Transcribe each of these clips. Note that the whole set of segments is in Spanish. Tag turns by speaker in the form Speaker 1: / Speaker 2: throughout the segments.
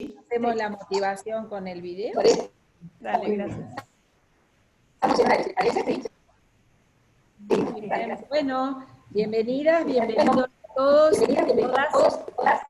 Speaker 1: Hacemos la motivación con el video.
Speaker 2: Dale, gracias.
Speaker 1: Bien, bueno, bienvenidas, bienvenidos a todos y todas.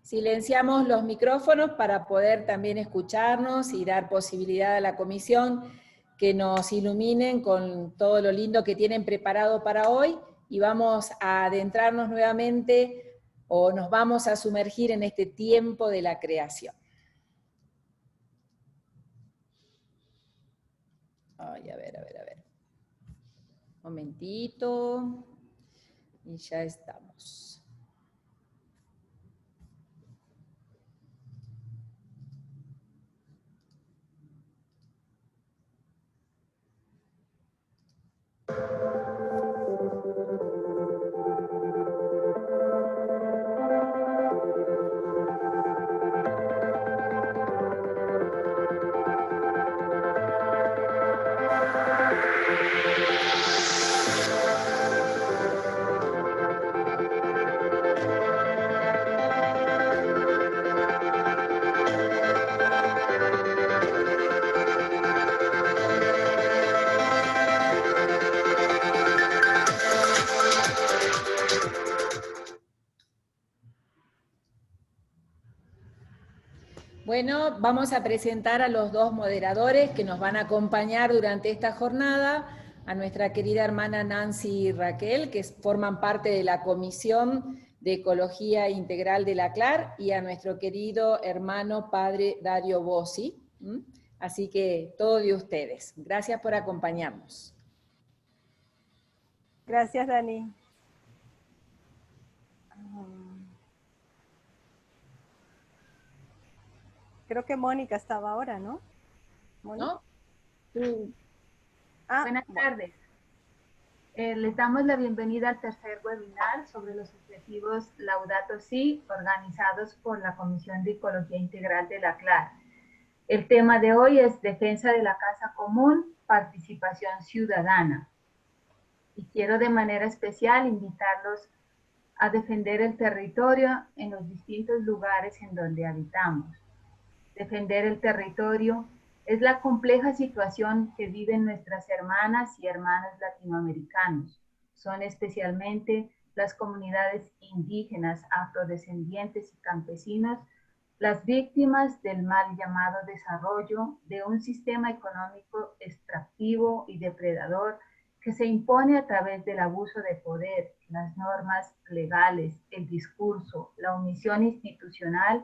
Speaker 1: Silenciamos los micrófonos para poder también escucharnos y dar posibilidad a la comisión que nos iluminen con todo lo lindo que tienen preparado para hoy, y vamos a adentrarnos nuevamente, o nos vamos a sumergir en este tiempo de la creación. Ay, a ver. Momentito. Y ya estamos. Bueno, vamos a presentar a los dos moderadores que nos van a acompañar durante esta jornada, a nuestra querida hermana Nancy y Raquel, que forman parte de la Comisión de Ecología Integral de la CLAR, y a nuestro querido hermano padre Dario Bossi. Así que todo de ustedes. Gracias por acompañarnos.
Speaker 2: Gracias, Dani. Creo que Mónica estaba ahora, ¿no?
Speaker 1: ¿No?
Speaker 3: Sí.
Speaker 4: Buenas tardes. Les damos la bienvenida al tercer webinar sobre los objetivos Laudato Si, organizados por la Comisión de Ecología Integral de la CLAR. El tema de hoy es Defensa de la Casa Común, Participación Ciudadana. Y quiero de manera especial invitarlos a defender el territorio en los distintos lugares en donde habitamos. Defender el territorio es la compleja situación que viven nuestras hermanas y hermanos latinoamericanos. Son especialmente las comunidades indígenas, afrodescendientes y campesinos las víctimas del mal llamado desarrollo de un sistema económico extractivo y depredador que se impone a través del abuso de poder, las normas legales, el discurso, la omisión institucional,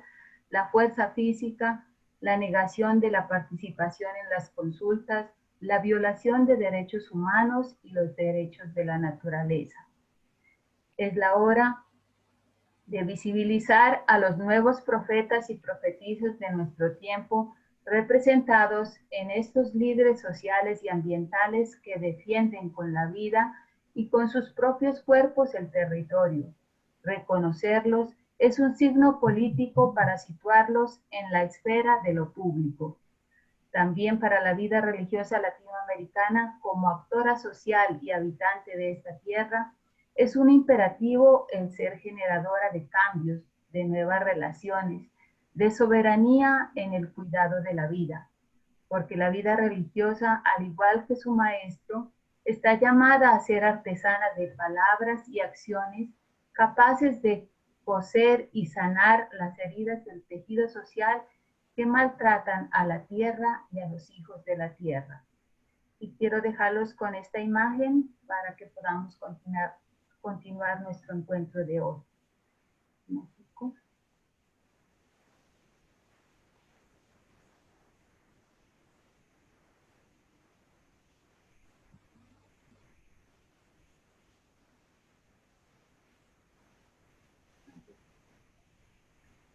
Speaker 4: la fuerza física, la negación de la participación en las consultas, la violación de derechos humanos y los derechos de la naturaleza. Es la hora de visibilizar a los nuevos profetas y profetisas de nuestro tiempo, representados en estos líderes sociales y ambientales que defienden con la vida y con sus propios cuerpos el territorio. Reconocerlos es un signo político para situarlos en la esfera de lo público. También para la vida religiosa latinoamericana, como actora social y habitante de esta tierra, es un imperativo el ser generadora de cambios, de nuevas relaciones, de soberanía en el cuidado de la vida, porque la vida religiosa, al igual que su maestro, está llamada a ser artesana de palabras y acciones capaces de coser y sanar las heridas del tejido social que maltratan a la tierra y a los hijos de la tierra. Y quiero dejarlos con esta imagen para que podamos continuar nuestro encuentro de hoy.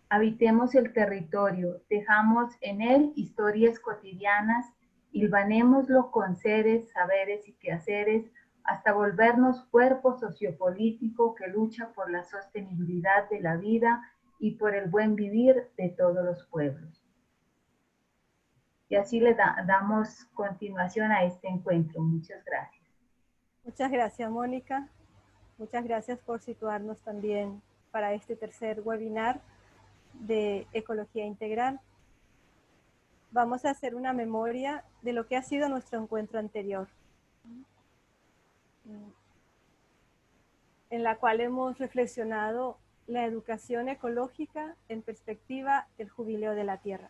Speaker 4: Habitemos el territorio, dejamos en él historias cotidianas, hilvanémoslo con seres, saberes y quehaceres, hasta volvernos cuerpo sociopolítico que lucha por la sostenibilidad de la vida y por el buen vivir de todos los pueblos. Y así le damos continuación a este encuentro. Muchas gracias.
Speaker 2: Muchas gracias, Mónica. Muchas gracias por situarnos también para este tercer webinar de Ecología Integral. Vamos a hacer una memoria de lo que ha sido nuestro encuentro anterior, en la cual hemos reflexionado la educación ecológica en perspectiva del jubileo de la tierra,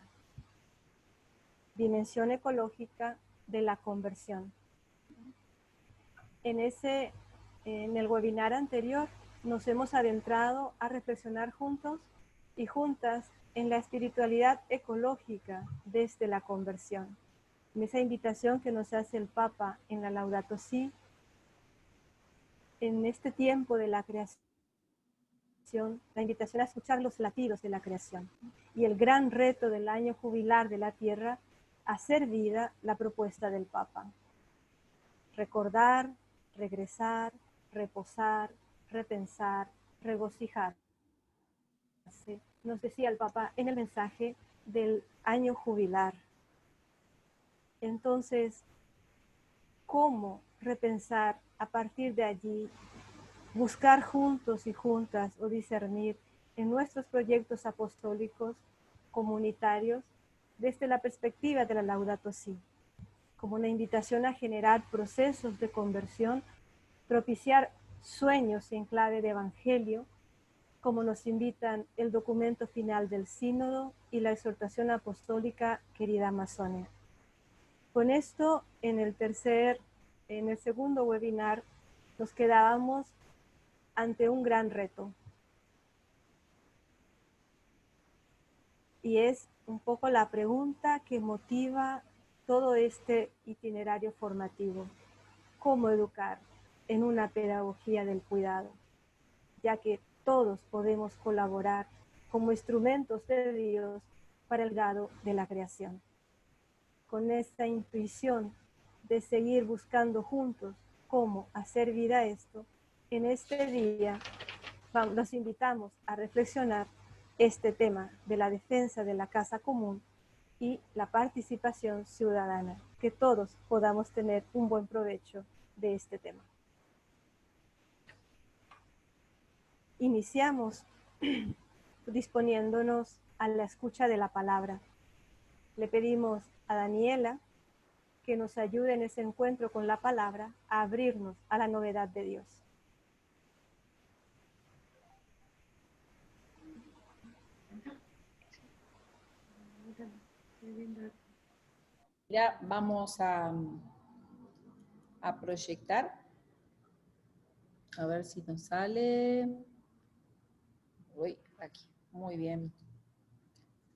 Speaker 2: dimensión ecológica de la conversión. En el webinar anterior nos hemos adentrado a reflexionar juntos y juntas en la espiritualidad ecológica desde la conversión. En esa invitación que nos hace el Papa en la Laudato Si, en este tiempo de la creación, la invitación a escuchar los latidos de la creación y el gran reto del año jubilar de la tierra, hacer vida la propuesta del Papa. Recordar, regresar, reposar, repensar, regocijar. Nos decía el Papa en el mensaje del año jubilar. Entonces, ¿cómo repensar a partir de allí? Buscar juntos y juntas o discernir en nuestros proyectos apostólicos, comunitarios, desde la perspectiva de la Laudato Si, como una invitación a generar procesos de conversión, propiciar sueños en clave de evangelio, como nos invitan el documento final del sínodo y la exhortación apostólica Querida Amazonia. Con esto, en el segundo webinar, nos quedábamos ante un gran reto. Y es un poco la pregunta que motiva todo este itinerario formativo. ¿Cómo educar en una pedagogía del cuidado? Ya que todos podemos colaborar como instrumentos de Dios para el legado de la creación. Con esta intuición de seguir buscando juntos cómo hacer vida esto, en este día los invitamos a reflexionar este tema de la defensa de la casa común y la participación ciudadana, que todos podamos tener un buen provecho de este tema. Iniciamos disponiéndonos a la escucha de la palabra. Le pedimos a Daniela que nos ayude en ese encuentro con la palabra a abrirnos a la novedad de Dios.
Speaker 1: Ya vamos a proyectar. A ver si nos sale. Uy, aquí. Muy bien.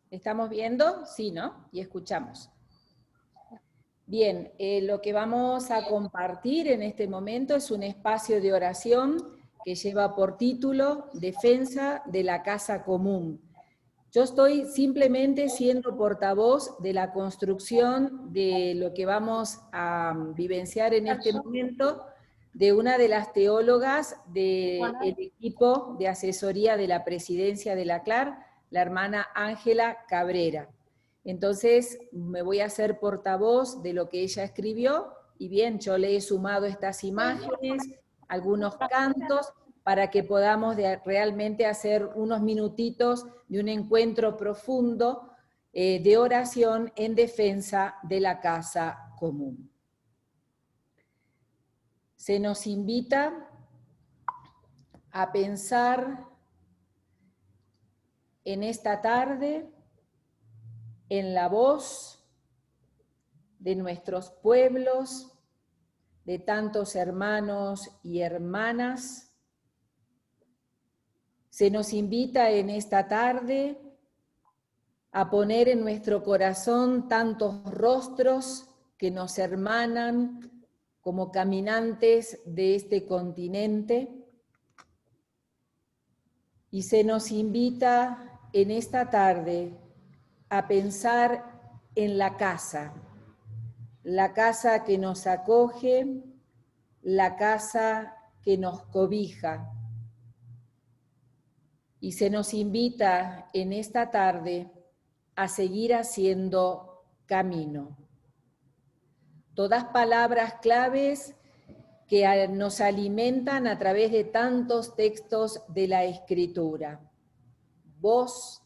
Speaker 1: ¿Estamos viendo? Sí, ¿no? Y escuchamos. Bien, lo que vamos a compartir en este momento es un espacio de oración que lleva por título Defensa de la Casa Común. Yo estoy simplemente siendo portavoz de la construcción de lo que vamos a vivenciar en este momento de una de las teólogas del equipo de asesoría de la presidencia de la CLAR, la hermana Ángela Cabrera. Entonces me voy a hacer portavoz de lo que ella escribió, y bien, yo le he sumado estas imágenes, algunos cantos, para que podamos realmente hacer unos minutitos de un encuentro profundo de oración en defensa de la casa común. Se nos invita a pensar en esta tarde en la voz de nuestros pueblos, de tantos hermanos y hermanas. Se nos invita en esta tarde a poner en nuestro corazón tantos rostros que nos hermanan como caminantes de este continente. Y se nos invita en esta tarde a pensar en la casa que nos acoge, la casa que nos cobija. Y se nos invita en esta tarde a seguir haciendo camino. Todas palabras claves que nos alimentan a través de tantos textos de la Escritura. Voz,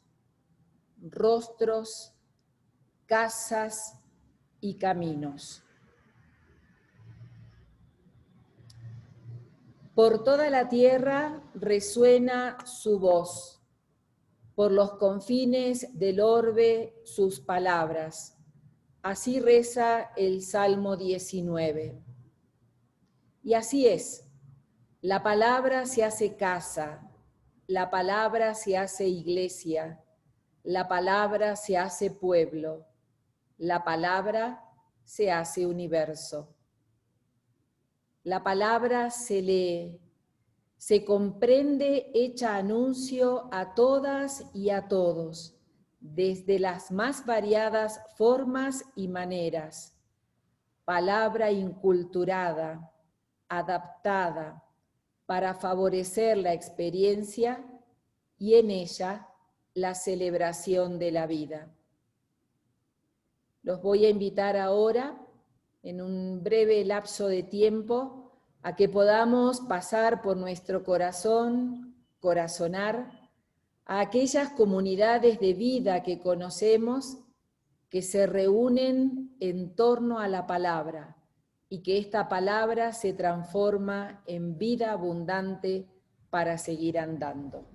Speaker 1: rostros, casas y caminos. Por toda la tierra resuena su voz, por los confines del orbe sus palabras. Así reza el Salmo 19. Y así es, la palabra se hace casa, la palabra se hace iglesia, la palabra se hace pueblo, la palabra se hace universo. La palabra se lee, se comprende hecha anuncio a todas y a todos, desde las más variadas formas y maneras. Palabra inculturada, adaptada, para favorecer la experiencia y en ella la celebración de la vida. Los voy a invitar ahora, en un breve lapso de tiempo, a que podamos pasar por nuestro corazón, corazonar, a aquellas comunidades de vida que conocemos, que se reúnen en torno a la palabra, y que esta palabra se transforma en vida abundante para seguir andando.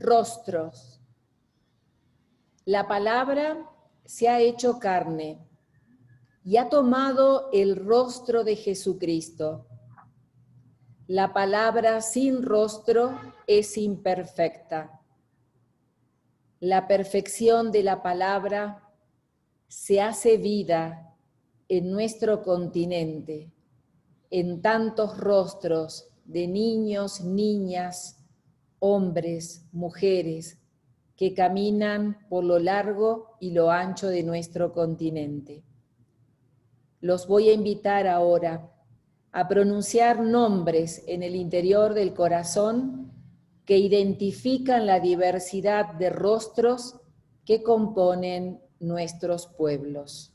Speaker 1: Rostros. La palabra se ha hecho carne y ha tomado el rostro de Jesucristo. La palabra sin rostro es imperfecta. La perfección de la palabra se hace vida en nuestro continente, en tantos rostros de niños, niñas, hombres, mujeres, que caminan por lo largo y lo ancho de nuestro continente. Los voy a invitar ahora a pronunciar nombres en el interior del corazón que identifican la diversidad de rostros que componen nuestros pueblos.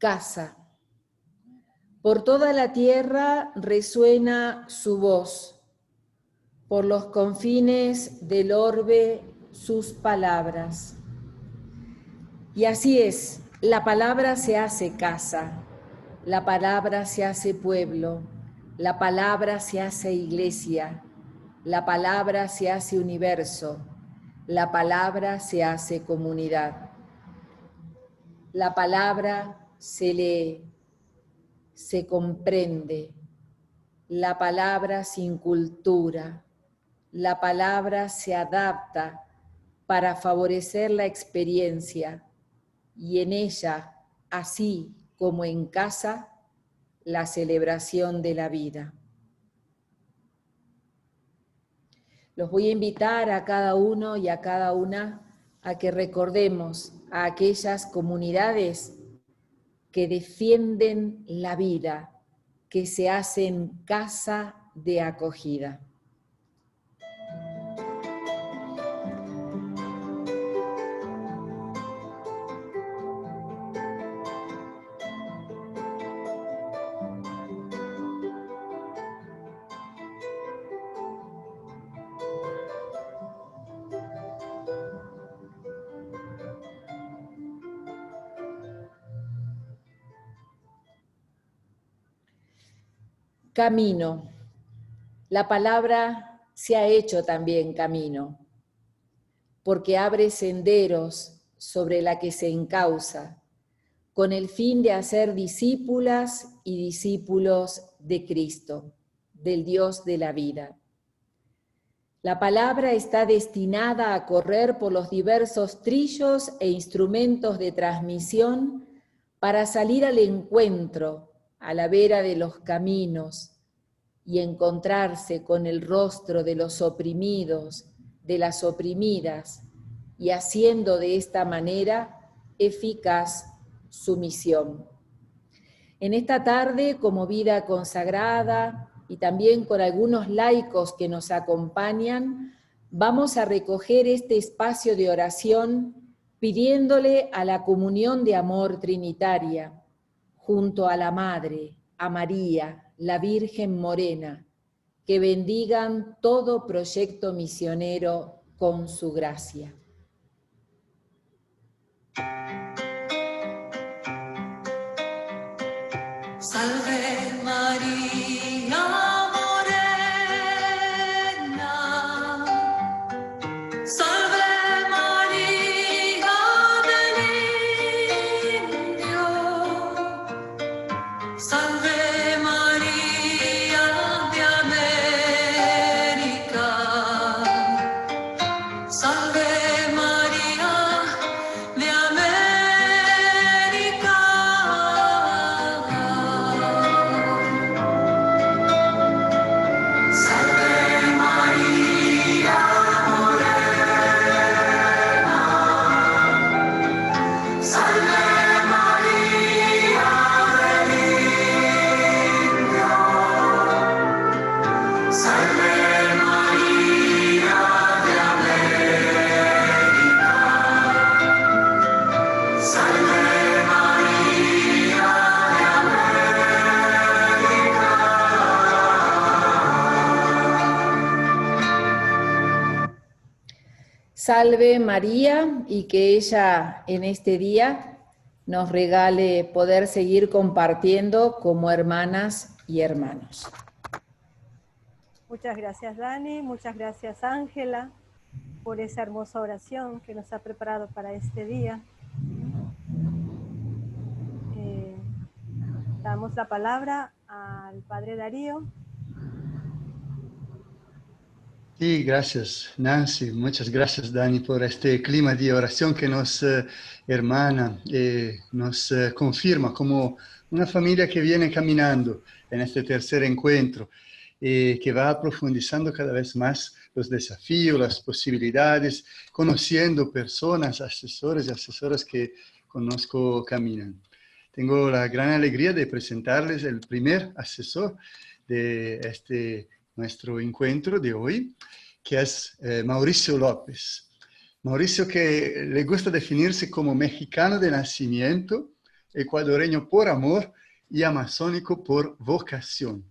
Speaker 1: Casa. Por toda la tierra resuena su voz, por los confines del orbe sus palabras. Y así es, la palabra se hace casa, la palabra se hace pueblo, la palabra se hace iglesia, la palabra se hace universo, la palabra se hace comunidad. La palabra se lee, se comprende, la palabra se incultura, la palabra se adapta para favorecer la experiencia y en ella, así como en casa, la celebración de la vida. Los voy a invitar a cada uno y a cada una a que recordemos a aquellas comunidades que defienden la vida, que se hacen casa de acogida. Camino. La palabra se ha hecho también camino, porque abre senderos sobre la que se encausa, con el fin de hacer discípulas y discípulos de Cristo, del Dios de la vida. La palabra está destinada a correr por los diversos trillos e instrumentos de transmisión para salir al encuentro, a la vera de los caminos, y encontrarse con el rostro de los oprimidos, de las oprimidas, y haciendo de esta manera eficaz su misión. En esta tarde, como vida consagrada, y también con algunos laicos que nos acompañan, vamos a recoger este espacio de oración pidiéndole a la comunión de amor trinitaria, junto a la Madre, a María, la Virgen Morena, que bendigan todo proyecto misionero con su gracia.
Speaker 3: Salve María Morena, salve María del Indio, salve María de América, salve María de América.
Speaker 1: Salve María, y que ella en este día nos regale poder seguir compartiendo como hermanas y hermanos.
Speaker 2: Muchas gracias, Dani. Muchas gracias, Ángela, por esa hermosa oración que nos ha preparado para este día. Damos la palabra al Padre Darío.
Speaker 5: Sí, gracias Nancy, muchas gracias Dani por este clima de oración que nos hermana, nos confirma como una familia que viene caminando en este tercer encuentro, que va profundizando cada vez más los desafíos, las posibilidades, conociendo personas, asesores y asesoras que conozco caminan. Tengo la gran alegría de presentarles el primer asesor de nuestro encuentro de hoy, que es Mauricio López. Mauricio, que le gusta definirse como mexicano de nacimiento, ecuatoriano por amor y amazónico por vocación.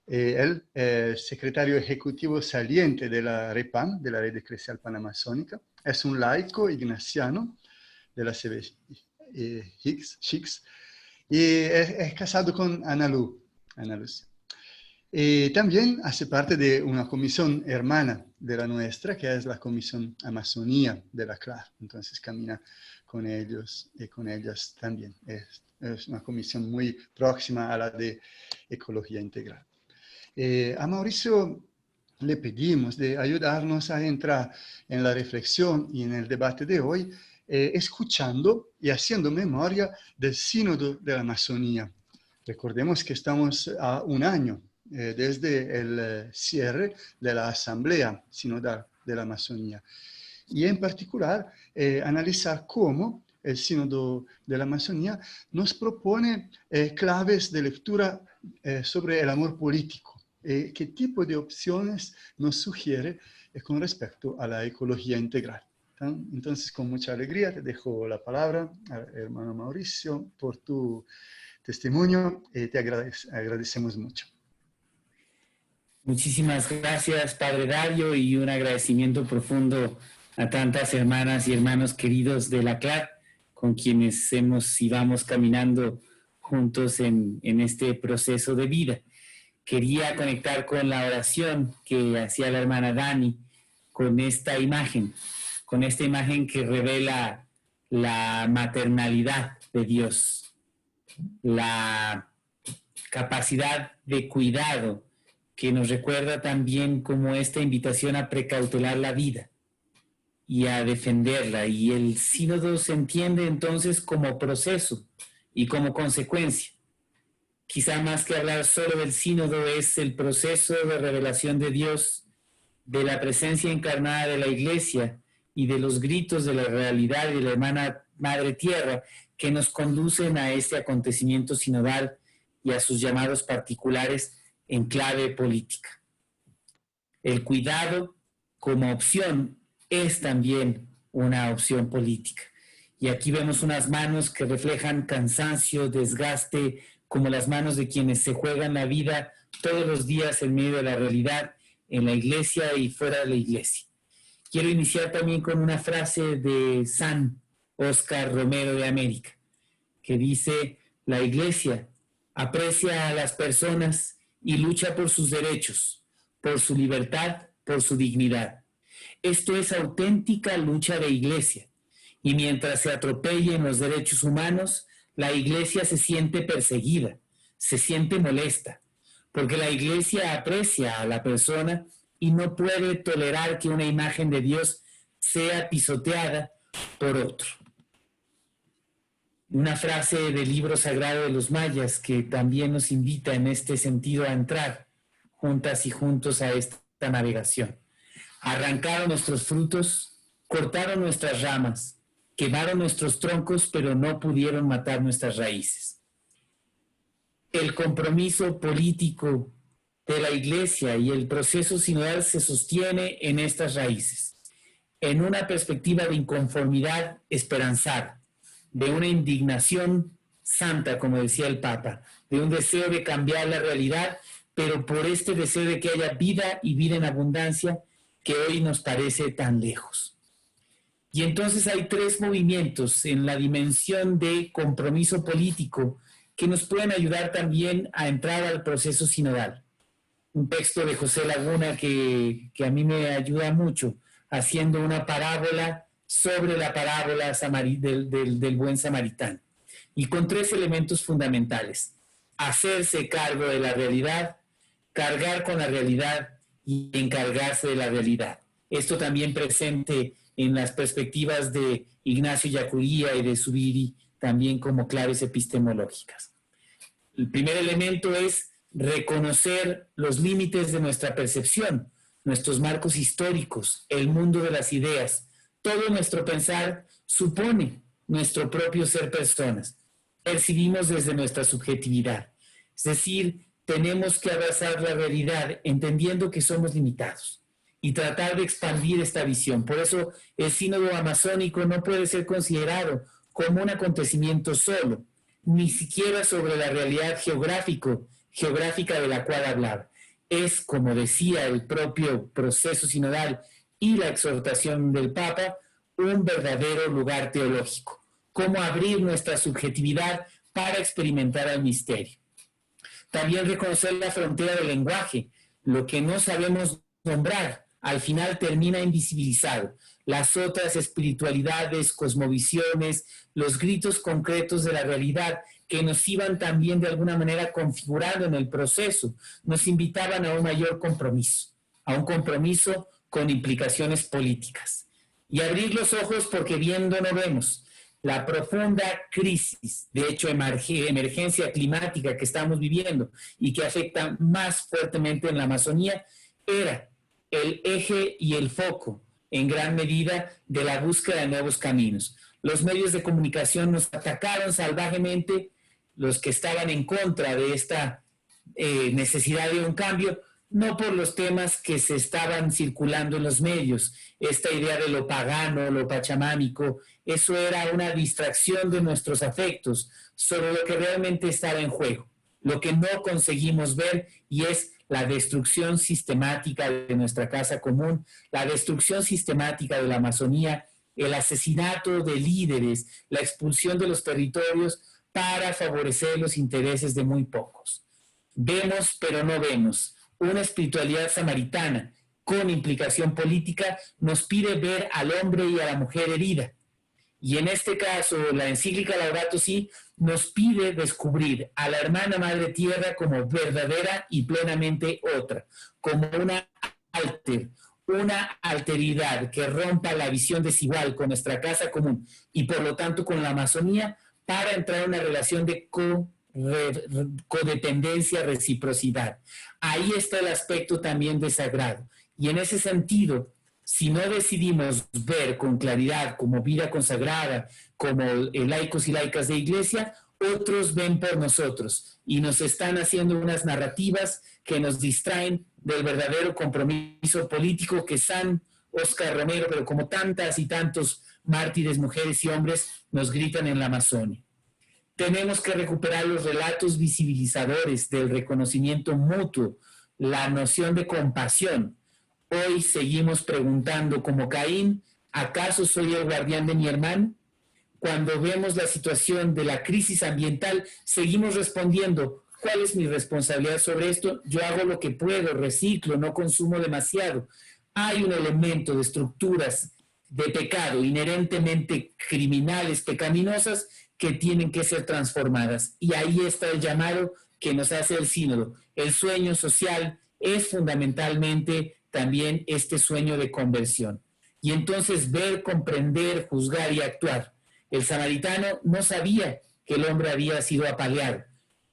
Speaker 5: Él es secretario ejecutivo saliente de la REPAM, de la Red Eclesial Panamazónica. Es un laico ignaciano de la CB Hicks, y es casado con Ana Lucia. También hace parte de una comisión hermana de la nuestra, que es la Comisión Amazonía de la CLAR. Entonces camina con ellos y con ellas también. Es una comisión muy próxima a la de Ecología Integral. A Mauricio le pedimos de ayudarnos a entrar en la reflexión y en el debate de hoy, escuchando y haciendo memoria del Sínodo de la Amazonía. Recordemos que estamos a un año desde el cierre de la Asamblea Sinodal de la Amazonía. Y en particular, analizar cómo el Sínodo de la Amazonía nos propone claves de lectura sobre el amor político. ¿Qué tipo de opciones nos sugiere con respecto a la ecología integral? Entonces, con mucha alegría te dejo la palabra, hermano Mauricio, por tu testimonio. Te agradecemos mucho.
Speaker 6: Muchísimas gracias, Padre Dario, y un agradecimiento profundo a tantas hermanas y hermanos queridos de la CLAR, con quienes hemos y vamos caminando juntos en este proceso de vida. quería conectar con la oración que hacía la hermana Dani, con esta imagen que revela la maternalidad de Dios, la capacidad de cuidado que nos recuerda también como esta invitación a precautelar la vida y a defenderla. Y el sínodo se entiende entonces como proceso y como consecuencia. Quizá más que hablar solo del sínodo es el proceso de revelación de Dios, de la presencia encarnada de la Iglesia y de los gritos de la realidad de la hermana Madre Tierra que nos conducen a este acontecimiento sinodal y a sus llamados particulares en clave política. El cuidado como opción es también una opción política. Y aquí vemos unas manos que reflejan cansancio, desgaste, como las manos de quienes se juegan la vida todos los días en medio de la realidad, en la iglesia y fuera de la iglesia. Quiero iniciar también con una frase de San Óscar Romero de América, que dice: la iglesia aprecia a las personas y lucha por sus derechos, por su libertad, por su dignidad. Esto es auténtica lucha de iglesia. Y mientras se atropellen los derechos humanos, la iglesia se siente perseguida, se siente molesta, porque la iglesia aprecia a la persona y no puede tolerar que una imagen de Dios sea pisoteada por otro. Una frase del libro sagrado de los mayas que también nos invita en este sentido a entrar juntas y juntos a esta navegación. Arrancaron nuestros frutos, cortaron nuestras ramas, quemaron nuestros troncos, pero no pudieron matar nuestras raíces. El compromiso político de la Iglesia y el proceso sinodal se sostiene en estas raíces, en una perspectiva de inconformidad esperanzada, de una indignación santa, como decía el Papa, de un deseo de cambiar la realidad, pero por este deseo de que haya vida y vida en abundancia que hoy nos parece tan lejos. Y entonces hay tres movimientos en la dimensión de compromiso político que nos pueden ayudar también a entrar al proceso sinodal. Un texto de José Laguna que a mí me ayuda mucho, haciendo una parábola sobre la parábola del buen samaritano. Y con tres elementos fundamentales: hacerse cargo de la realidad, cargar con la realidad y encargarse de la realidad. Esto también presente en las perspectivas de Ignacio Yacuría y de Zubiri, también como claves epistemológicas. El primer elemento es reconocer los límites de nuestra percepción, nuestros marcos históricos, el mundo de las ideas. Todo nuestro pensar supone nuestro propio ser personas. Percibimos desde nuestra subjetividad. Es decir, tenemos que abrazar la realidad entendiendo que somos limitados y tratar de expandir esta visión. Por eso el sínodo amazónico no puede ser considerado como un acontecimiento solo, ni siquiera sobre la realidad geográfica de la cual hablaba. Es, como decía el propio proceso sinodal y la exhortación del Papa, un verdadero lugar teológico. Cómo abrir nuestra subjetividad para experimentar el misterio. También reconocer la frontera del lenguaje. Lo que no sabemos nombrar, al final termina invisibilizado. Las otras espiritualidades, cosmovisiones, los gritos concretos de la realidad que nos iban también de alguna manera configurando en el proceso, nos invitaban a un mayor compromiso, a un compromiso con implicaciones políticas. Y abrir los ojos porque viendo no vemos. La profunda crisis, de hecho emergencia climática que estamos viviendo y que afecta más fuertemente en la Amazonía, era el eje y el foco, en gran medida, de la búsqueda de nuevos caminos. Los medios de comunicación nos atacaron salvajemente, los que estaban en contra de esta necesidad de un cambio, no por los temas que se estaban circulando en los medios, esta idea de lo pagano, lo pachamámico, eso era una distracción de nuestros afectos sobre lo que realmente estaba en juego, lo que no conseguimos ver, y es la destrucción sistemática de nuestra casa común, la destrucción sistemática de la Amazonía, el asesinato de líderes, la expulsión de los territorios para favorecer los intereses de muy pocos. Vemos pero no vemos. Una espiritualidad samaritana con implicación política nos pide ver al hombre y a la mujer herida. Y en este caso, la encíclica Laudato Si nos pide descubrir a la hermana Madre Tierra como verdadera y plenamente otra, como una alteridad que rompa la visión desigual con nuestra casa común y por lo tanto con la Amazonía para entrar en una relación de codependencia, reciprocidad. Ahí está el aspecto también de sagrado. Y en ese sentido, si no decidimos ver con claridad como vida consagrada, como laicos y laicas de iglesia, otros ven por nosotros y nos están haciendo unas narrativas que nos distraen del verdadero compromiso político que San Óscar Romero, pero como tantas y tantos mártires, mujeres y hombres, nos gritan en la Amazonia. Tenemos que recuperar los relatos visibilizadores del reconocimiento mutuo, la noción de compasión. Hoy seguimos preguntando como Caín, ¿acaso soy el guardián de mi hermano? Cuando vemos la situación de la crisis ambiental, seguimos respondiendo, ¿cuál es mi responsabilidad sobre esto? Yo hago lo que puedo, reciclo, no consumo demasiado. Hay un elemento de estructuras de pecado inherentemente criminales, pecaminosas, que tienen que ser transformadas. Y ahí está el llamado que nos hace el sínodo. El sueño social es fundamentalmente también este sueño de conversión. Y entonces ver, comprender, juzgar y actuar. El samaritano no sabía que el hombre había sido apaleado.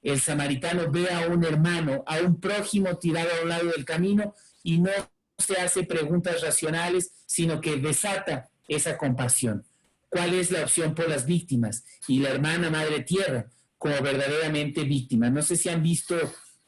Speaker 6: El samaritano ve a un hermano, a un prójimo tirado a un lado del camino y no se hace preguntas racionales, sino que desata esa compasión. ¿Cuál es la opción por las víctimas? Y la hermana Madre Tierra como verdaderamente víctima. No sé si han visto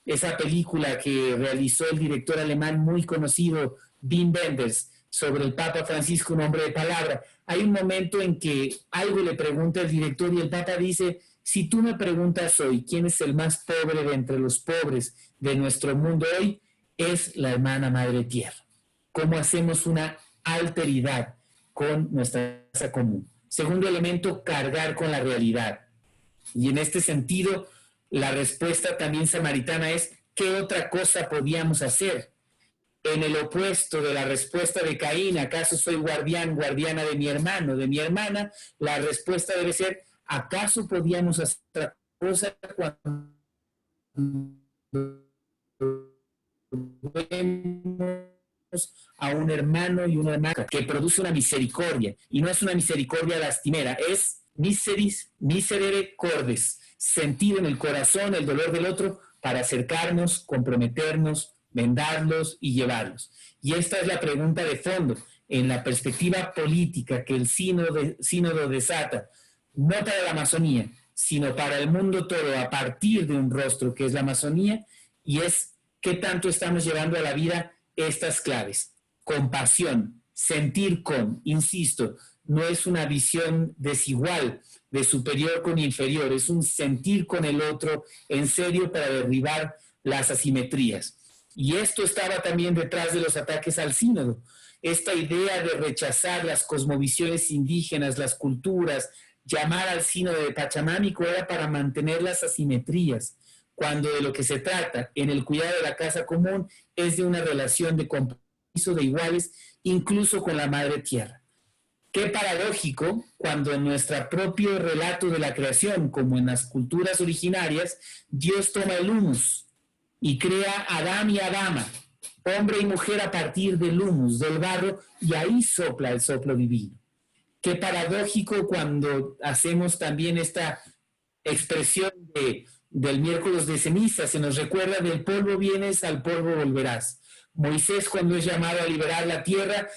Speaker 6: esa película que realizó el director alemán muy conocido, Wim Wenders, sobre el Papa Francisco, un hombre de palabra. Hay un momento en que algo le pregunta el director y el Papa dice, si tú me preguntas hoy quién es el más pobre de entre los pobres de nuestro mundo hoy, es la hermana Madre Tierra. ¿Cómo hacemos una alteridad con nuestra casa común? Segundo elemento, cargar con la realidad. Y en este sentido, la respuesta también samaritana es, ¿qué otra cosa podíamos hacer? En el opuesto de la respuesta de Caín, ¿acaso soy guardián, guardiana de mi hermano, de mi hermana? La respuesta debe ser, ¿acaso podíamos hacer otra cosa cuando vemos a un hermano y una hermana que produce una misericordia? Y no es una misericordia lastimera, es miserere cordes, sentir en el corazón el dolor del otro para acercarnos, comprometernos, vendarlos y llevarlos. Y esta es la pregunta de fondo, en la perspectiva política que el sínodo desata, no para la Amazonía, sino para el mundo todo, a partir de un rostro que es la Amazonía, y es qué tanto estamos llevando a la vida estas claves. Compasión, sentir con, insisto, no es una visión desigual de superior con inferior, es un sentir con el otro en serio para derribar las asimetrías. Y esto estaba también detrás de los ataques al sínodo. Esta idea de rechazar las cosmovisiones indígenas, las culturas, llamar al sínodo de Pachamámico era para mantener las asimetrías, cuando de lo que se trata en el cuidado de la casa común es de una relación de compromiso de iguales, incluso con la Madre Tierra. Qué paradójico cuando en nuestro propio relato de la creación, como en las culturas originarias, Dios toma el humus y crea Adán y Adama, hombre y mujer a partir del humus, del barro, y ahí sopla el soplo divino. Qué paradójico cuando hacemos también esta expresión del miércoles de ceniza, se nos recuerda del polvo vienes, al polvo volverás. Moisés, cuando es llamado a liberar la tierra,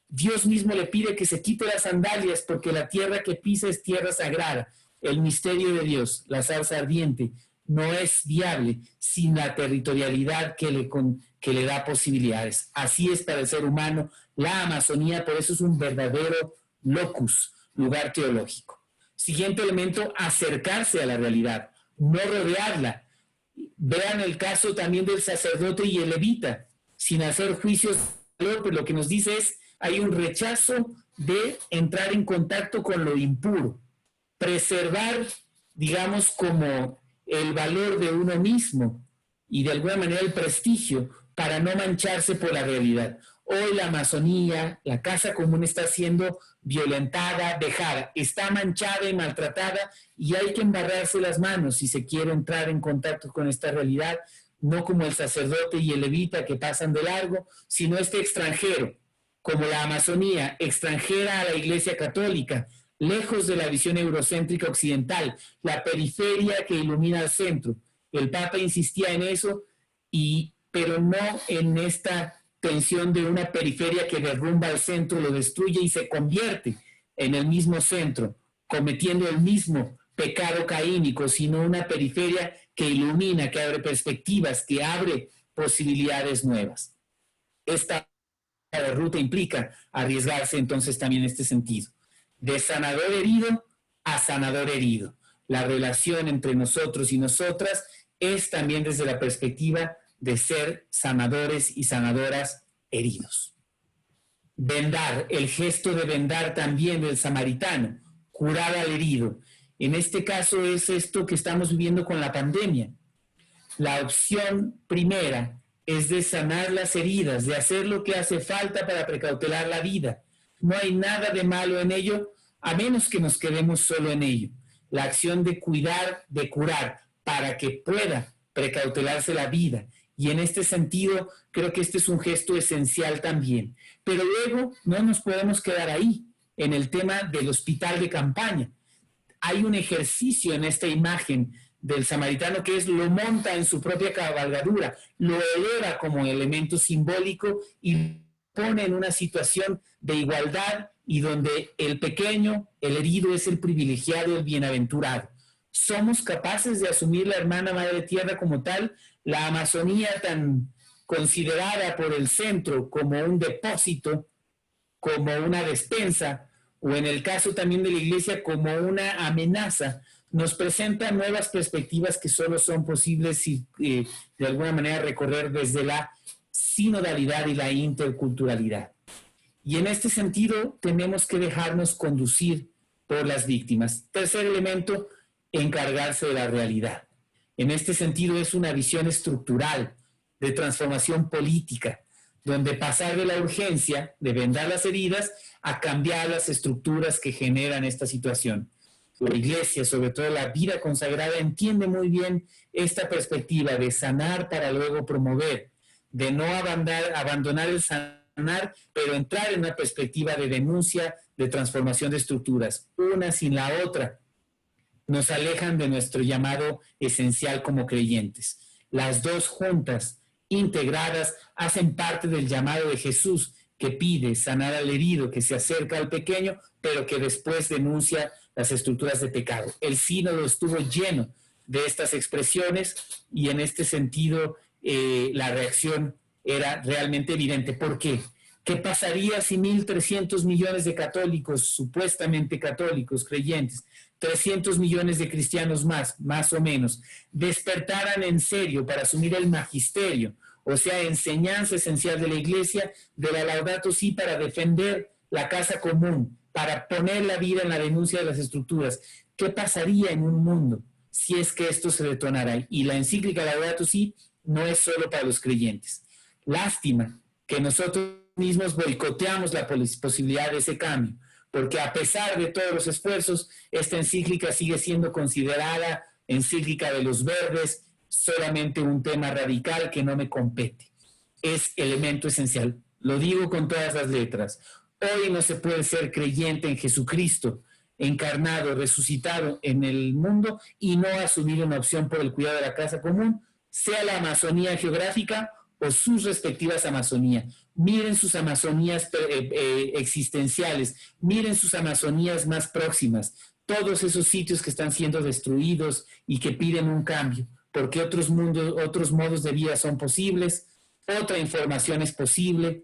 Speaker 6: Dios mismo le pide que se quite las sandalias porque la tierra que pisa es tierra sagrada. El misterio de Dios, la zarza ardiente, no es viable sin la territorialidad que le da posibilidades. Así es para el ser humano la Amazonía, por eso es un verdadero locus, lugar teológico. Siguiente elemento, acercarse a la realidad, no rodearla. Vean el caso también del sacerdote y el levita, sin hacer juicios, pero lo que nos dice es, hay un rechazo de entrar en contacto con lo impuro, preservar, digamos, como el valor de uno mismo, y de alguna manera el prestigio para no mancharse por la realidad. Hoy la Amazonía, la casa común está siendo violentada, vejada, está manchada y maltratada y hay que embarrarse las manos si se quiere entrar en contacto con esta realidad, no como el sacerdote y el levita que pasan de largo, sino este extranjero, como la Amazonía, extranjera a la Iglesia Católica, lejos de la visión eurocéntrica occidental, la periferia que ilumina al centro. El Papa insistía en eso, pero no en esta tensión de una periferia que derrumba al centro, lo destruye y se convierte en el mismo centro, cometiendo el mismo pecado caínico, sino una periferia que ilumina, que abre perspectivas, que abre posibilidades nuevas. Esta ruta implica arriesgarse entonces también en este sentido. De sanador herido a sanador herido. La relación entre nosotros y nosotras es también desde la perspectiva de ser sanadores y sanadoras heridos. Vendar, el gesto de vendar también del samaritano, curar al herido. En este caso es esto que estamos viviendo con la pandemia. La opción primera es de sanar las heridas, de hacer lo que hace falta para precautelar la vida. No hay nada de malo en ello, a menos que nos quedemos solo en ello. La acción de cuidar, de curar, para que pueda precautelarse la vida. Y en este sentido, creo que este es un gesto esencial también. Pero luego no nos podemos quedar ahí, en el tema del hospital de campaña. Hay un ejercicio en esta imagen del samaritano que es lo monta en su propia cabalgadura, lo eleva como elemento simbólico y pone en una situación de igualdad y donde el pequeño, el herido, es el privilegiado, el bienaventurado. ¿Somos capaces de asumir la hermana madre tierra como tal? La Amazonía tan considerada por el centro como un depósito, como una despensa, o en el caso también de la Iglesia como una amenaza, nos presenta nuevas perspectivas que solo son posibles si de alguna manera recorrer desde la sinodalidad y la interculturalidad. Y en este sentido tenemos que dejarnos conducir por las víctimas. Tercer elemento, encargarse de la realidad. En este sentido es una visión estructural de transformación política, donde pasar de la urgencia de vendar las heridas a cambiar las estructuras que generan esta situación. La Iglesia, sobre todo la vida consagrada, entiende muy bien esta perspectiva de sanar para luego promover, de no abandonar el sanar, pero entrar en una perspectiva de denuncia, de transformación de estructuras, una sin la otra. Nos alejan de nuestro llamado esencial como creyentes. Las dos juntas, integradas, hacen parte del llamado de Jesús, que pide sanar al herido, que se acerca al pequeño, pero que después denuncia las estructuras de pecado. El sínodo estuvo lleno de estas expresiones y en este sentido la reacción era realmente evidente. ¿Por qué? ¿Qué pasaría si 1.300 millones de católicos, supuestamente católicos, creyentes, 300 millones de cristianos más o menos, despertaran en serio para asumir el magisterio, o sea, enseñanza esencial de la Iglesia, de la Laudato Si, para defender la casa común, para poner la vida en la denuncia de las estructuras? ¿Qué pasaría en un mundo si es que esto se detonara? Y la encíclica Laudato Si no es solo para los creyentes. Lástima que nosotros mismos boicoteamos la posibilidad de ese cambio, porque a pesar de todos los esfuerzos, esta encíclica sigue siendo considerada encíclica de los verdes, solamente un tema radical que no me compete. Es elemento esencial. Lo digo con todas las letras. Hoy no se puede ser creyente en Jesucristo, encarnado, resucitado en el mundo y no asumir una opción por el cuidado de la casa común, sea la Amazonía geográfica o sus respectivas Amazonías. Miren sus Amazonías existenciales, miren sus Amazonías más próximas, todos esos sitios que están siendo destruidos y que piden un cambio, porque otros modos de vida son posibles, otra información es posible,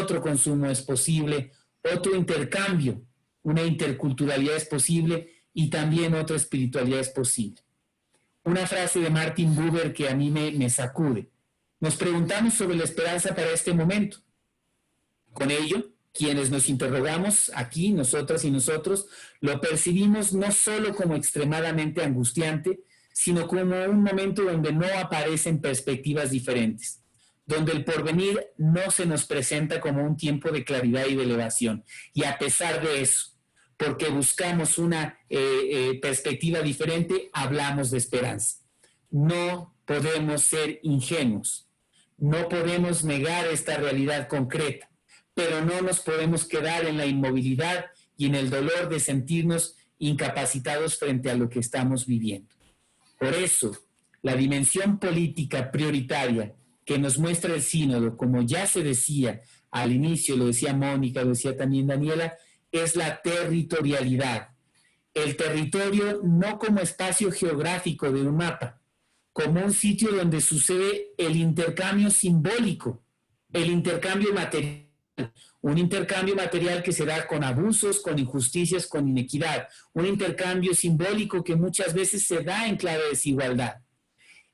Speaker 6: otro consumo es posible, otro intercambio, una interculturalidad es posible y también otra espiritualidad es posible. Una frase de Martin Buber que a mí me sacude. Nos preguntamos sobre la esperanza para este momento. Con ello, quienes nos interrogamos aquí, nosotras y nosotros, lo percibimos no solo como extremadamente angustiante, sino como un momento donde no aparecen perspectivas diferentes, donde el porvenir no se nos presenta como un tiempo de claridad y de elevación. Y a pesar de eso, porque buscamos una perspectiva diferente, hablamos de esperanza. No podemos ser ingenuos, no podemos negar esta realidad concreta, pero no nos podemos quedar en la inmovilidad y en el dolor de sentirnos incapacitados frente a lo que estamos viviendo. Por eso, la dimensión política prioritaria que nos muestra el sínodo, como ya se decía al inicio, lo decía Mónica, lo decía también Daniela, es la territorialidad. El territorio no como espacio geográfico de un mapa, como un sitio donde sucede el intercambio simbólico, el intercambio material, un intercambio material que se da con abusos, con injusticias, con inequidad, un intercambio simbólico que muchas veces se da en clave de desigualdad.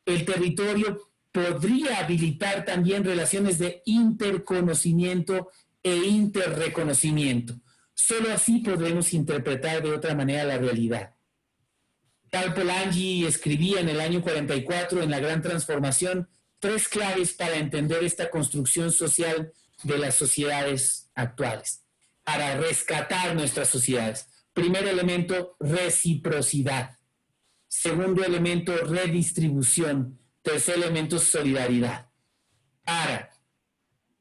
Speaker 6: El territorio podría habilitar también relaciones de interconocimiento e interreconocimiento. Solo así podremos interpretar de otra manera la realidad. Karl Polanyi escribía en el año 44, en La Gran Transformación, 3 claves para entender esta construcción social de las sociedades actuales, para rescatar nuestras sociedades. Primer elemento, reciprocidad. Segundo elemento, redistribución. Tercer elemento, solidaridad. Para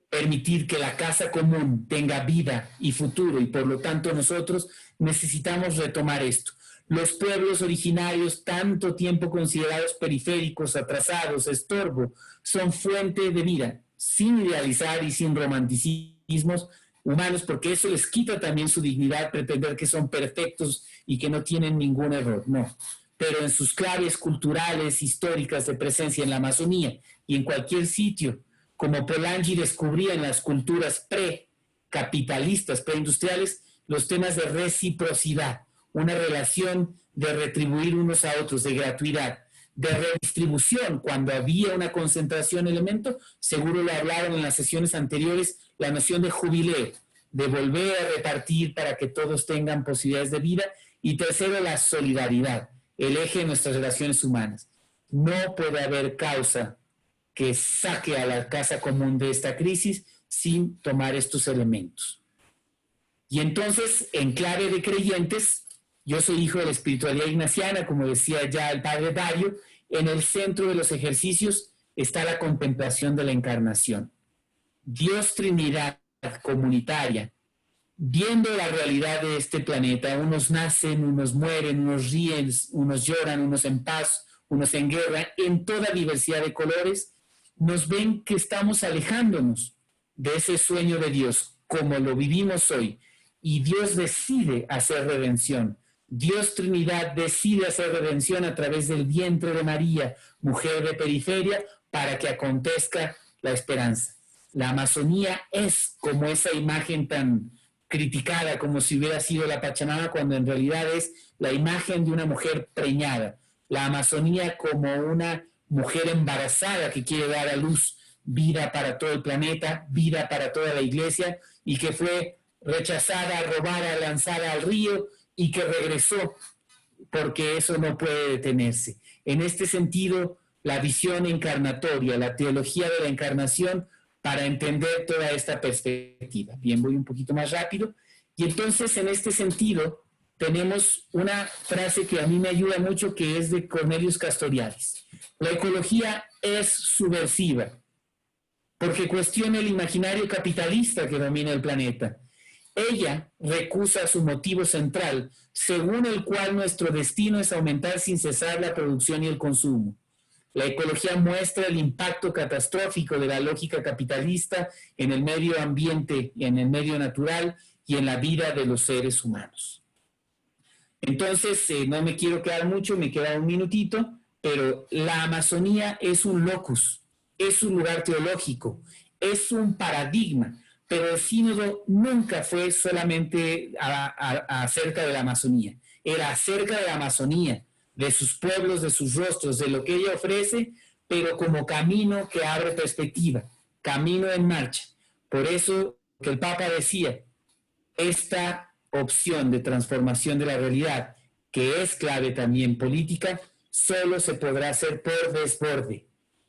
Speaker 6: permitir que la casa común tenga vida y futuro, y por lo tanto nosotros necesitamos retomar esto. Los pueblos originarios, tanto tiempo considerados periféricos, atrasados, estorbo, son fuente de vida, sin idealizar y sin romanticismos humanos, porque eso les quita también su dignidad, pretender que son perfectos y que no tienen ningún error. No. Pero en sus claves culturales, históricas de presencia en la Amazonía y en cualquier sitio, como Polanyi descubría en las culturas pre-capitalistas, preindustriales, los temas de reciprocidad, una relación de retribuir unos a otros, de gratuidad, de redistribución, cuando había una concentración elemento, seguro lo hablaron en las sesiones anteriores, la noción de jubileo, de volver a repartir para que todos tengan posibilidades de vida, y tercero, la solidaridad, el eje de nuestras relaciones humanas. No puede haber causa que saque a la casa común de esta crisis sin tomar estos elementos. Y entonces, en clave de creyentes, yo soy hijo de la espiritualidad ignaciana, como decía ya el padre Dario, en el centro de los ejercicios está la contemplación de la encarnación. Dios Trinidad comunitaria, viendo la realidad de este planeta, unos nacen, unos mueren, unos ríen, unos lloran, unos en paz, unos en guerra, en toda diversidad de colores, nos ven que estamos alejándonos de ese sueño de Dios, como lo vivimos hoy, y Dios decide hacer redención. Dios Trinidad decide hacer redención a través del vientre de María, mujer de periferia, para que acontezca la esperanza. La Amazonía es como esa imagen tan criticada, como si hubiera sido la Pachamama, cuando en realidad es la imagen de una mujer preñada. La Amazonía como una mujer embarazada que quiere dar a luz vida para todo el planeta, vida para toda la iglesia, y que fue rechazada, robada, lanzada al río, y que regresó, porque eso no puede detenerse. En este sentido, la visión encarnatoria, la teología de la encarnación, para entender toda esta perspectiva. Bien, voy un poquito más rápido. Y entonces, en este sentido, tenemos una frase que a mí me ayuda mucho, que es de Cornelius Castoriadis. La ecología es subversiva, porque cuestiona el imaginario capitalista que domina el planeta. Ella recusa su motivo central, según el cual nuestro destino es aumentar sin cesar la producción y el consumo. La ecología muestra el impacto catastrófico de la lógica capitalista en el medio ambiente, en el medio natural y en la vida de los seres humanos. Entonces, no me quiero quedar mucho, me queda un minutito, pero la Amazonía es un locus, es un lugar teológico, es un paradigma. Pero el sínodo nunca fue solamente acerca de la Amazonía. Era acerca de la Amazonía, de sus pueblos, de sus rostros, de lo que ella ofrece, pero como camino que abre perspectiva, camino en marcha. Por eso que el Papa decía, esta opción de transformación de la realidad, que es clave también política, solo se podrá hacer por desborde.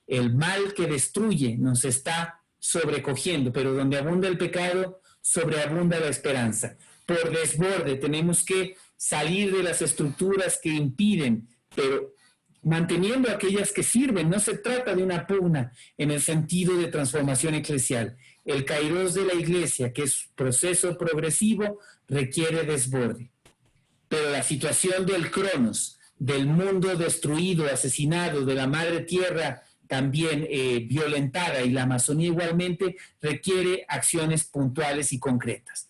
Speaker 6: El mal que destruye nos está sobrecogiendo, pero donde abunda el pecado, sobreabunda la esperanza. Por desborde tenemos que salir de las estructuras que impiden, pero manteniendo aquellas que sirven. No se trata de una pugna en el sentido de transformación eclesial. El kairos de la iglesia, que es proceso progresivo, requiere desborde. Pero la situación del cronos, del mundo destruido, asesinado, de la madre tierra también violentada, y la Amazonía igualmente, requiere acciones puntuales y concretas.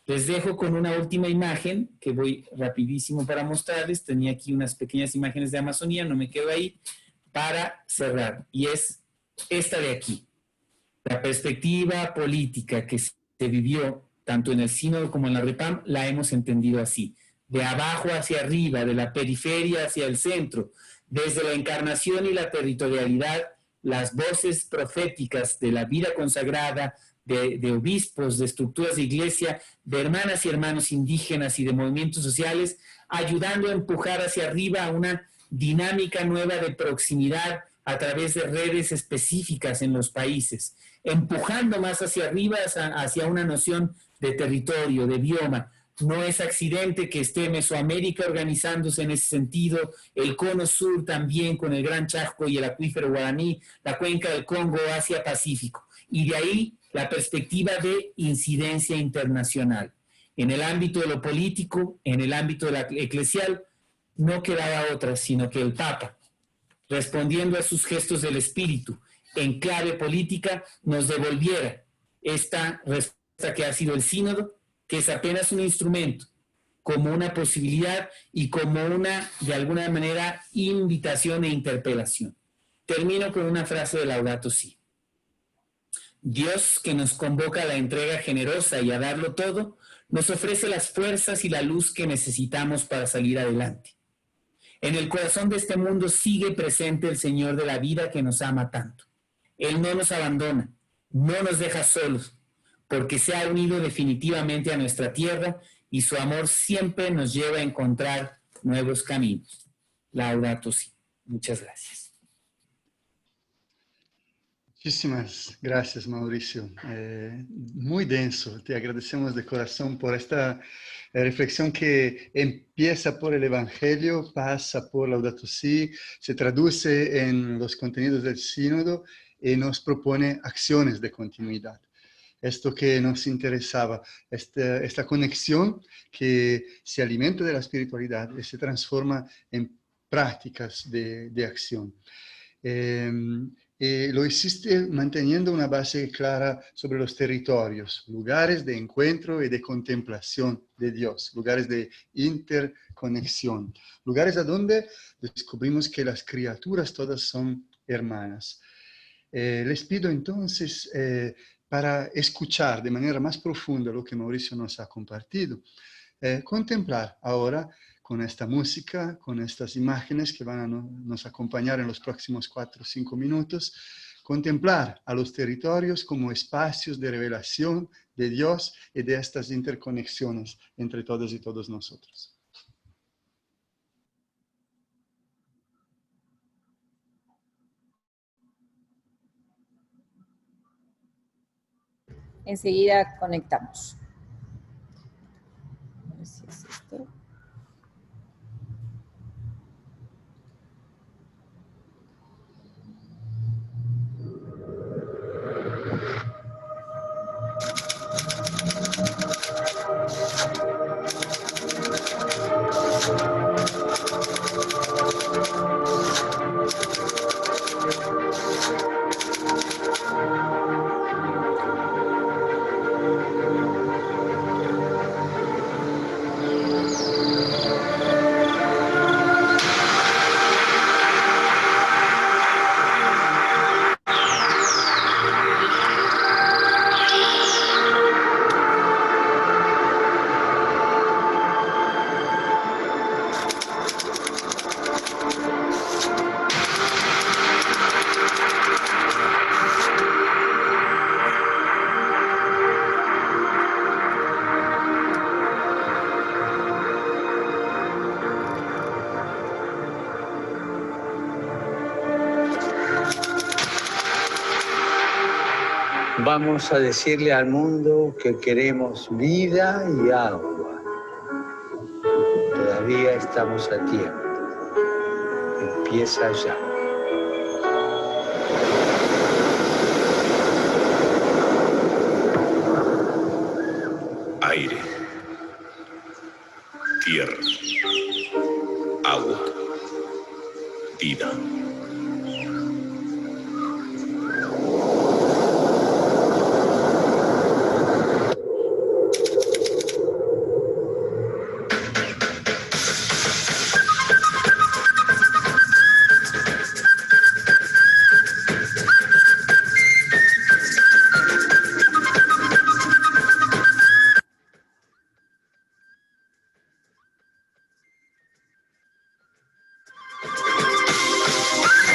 Speaker 6: Les dejo con una última imagen, que voy rapidísimo para mostrarles. Tenía aquí unas pequeñas imágenes de Amazonía, no me quedo ahí, para cerrar. Y es esta de aquí. La perspectiva política que se vivió tanto en el sínodo como en la REPAM, la hemos entendido así. De abajo hacia arriba, de la periferia hacia el centro, desde la encarnación y la territorialidad, las voces proféticas de la vida consagrada, de obispos, de estructuras de iglesia, de hermanas y hermanos indígenas y de movimientos sociales, ayudando a empujar hacia arriba a una dinámica nueva de proximidad a través de redes específicas en los países, empujando más hacia arriba hacia una noción de territorio, de bioma. No es accidente que esté Mesoamérica organizándose en ese sentido, el cono sur también con el Gran Chaco y el acuífero guaraní, la cuenca del Congo, Asia-Pacífico. Y de ahí la perspectiva de incidencia internacional. En el ámbito de lo político, en el ámbito de la eclesial, no quedaba otra, sino que el Papa, respondiendo a sus gestos del espíritu, en clave política, nos devolviera esta respuesta que ha sido el sínodo, que es apenas un instrumento, como una posibilidad y como una, de alguna manera, invitación e interpelación. Termino con una frase de Laudato Si. Dios, que nos convoca a la entrega generosa y a darlo todo, nos ofrece las fuerzas y la luz que necesitamos para salir adelante. En el corazón de este mundo sigue presente el Señor de la vida que nos ama tanto. Él no nos abandona, no nos deja solos, porque se ha unido definitivamente a nuestra tierra y su amor siempre nos lleva a encontrar nuevos caminos. Laudato Si. Muchas gracias.
Speaker 5: Muchísimas gracias, Mauricio. Muy denso. Te agradecemos de corazón por esta reflexión que empieza por el Evangelio, pasa por Laudato Si, se traduce en los contenidos del sínodo y nos propone acciones de continuidad. Esto que nos interesaba, esta conexión que se alimenta de la espiritualidad y se transforma en prácticas de acción. Lo hiciste manteniendo una base clara sobre los territorios, lugares de encuentro y de contemplación de Dios, lugares de interconexión, lugares a donde descubrimos que las criaturas todas son hermanas. Les pido entonces, para escuchar de manera más profunda lo que Mauricio nos ha compartido, contemplar ahora con esta música, con estas imágenes que van a nos acompañar en los próximos 4 o 5 minutos, contemplar a los territorios como espacios de revelación de Dios y de estas interconexiones entre todas y todos nosotros.
Speaker 1: Enseguida conectamos. A ver si es esto.
Speaker 7: Vamos a decirle al mundo que queremos vida y agua. Todavía estamos a tiempo. Empieza ya.
Speaker 8: Aire, tierra, agua, vida.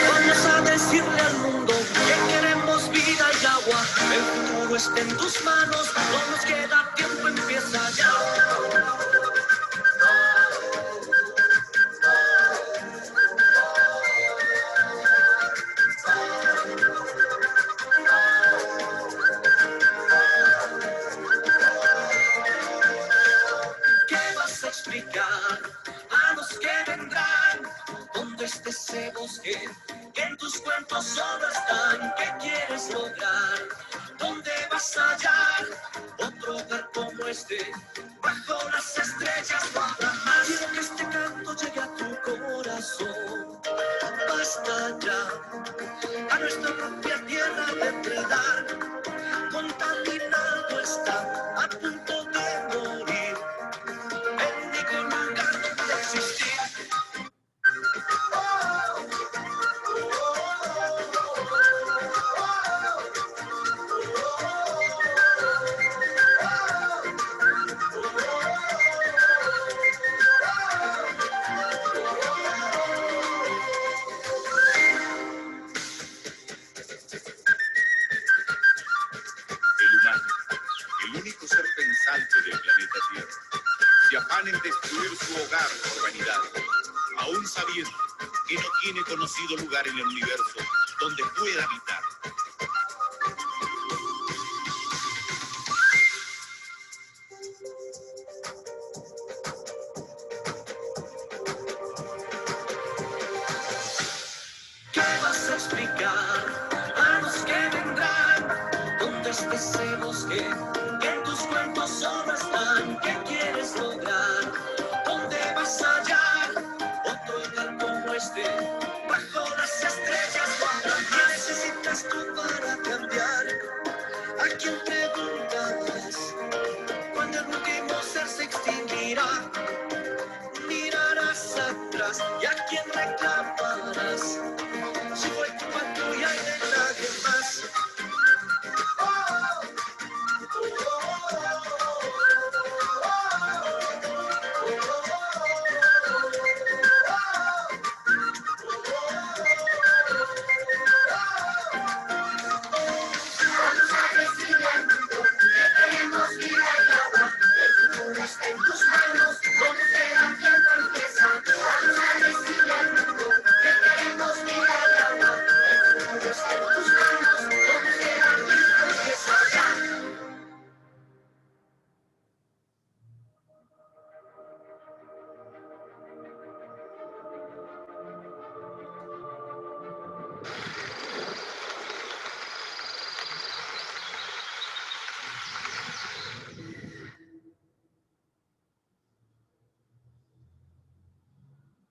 Speaker 3: Vamos a decirle al mundo que queremos vida y agua. El futuro está en tus manos, no nos queda tiempo, empieza ya. ¿Qué vas a explicar a los que vendrán? ¿Dónde está ese bosque que en tus cuentos solo están? ¿Qué quieres lograr? ¿Dónde vas a hallar otro hogar como este? Bajo las estrellas no habrá más. Quiero que este canto llegue a tu corazón. Basta ya a nuestra propia tierra depredar. Contaminado está, a punto de morir. El único lugar donde existir.
Speaker 8: El humano, el único ser pensante del planeta Tierra, se afana en destruir su hogar por vanidad, aún sabiendo que no tiene conocido lugar en el universo donde pueda habitar.
Speaker 3: ¿Qué vas a explicar a los que vendrán? ¿Dónde está ese bosque que en tus cuentos solo están? ¿Qué quieres lograr? ¿Dónde vas a hallar otro hogar como este? Bajo las estrellas no habrá más. ¿Qué necesitas tú para cambiar? ¿A quién preguntarás? Cuando el último ser se extinguirá, mirarás atrás y a quién reclamarás. Si fue culpa tuya y de nadie más.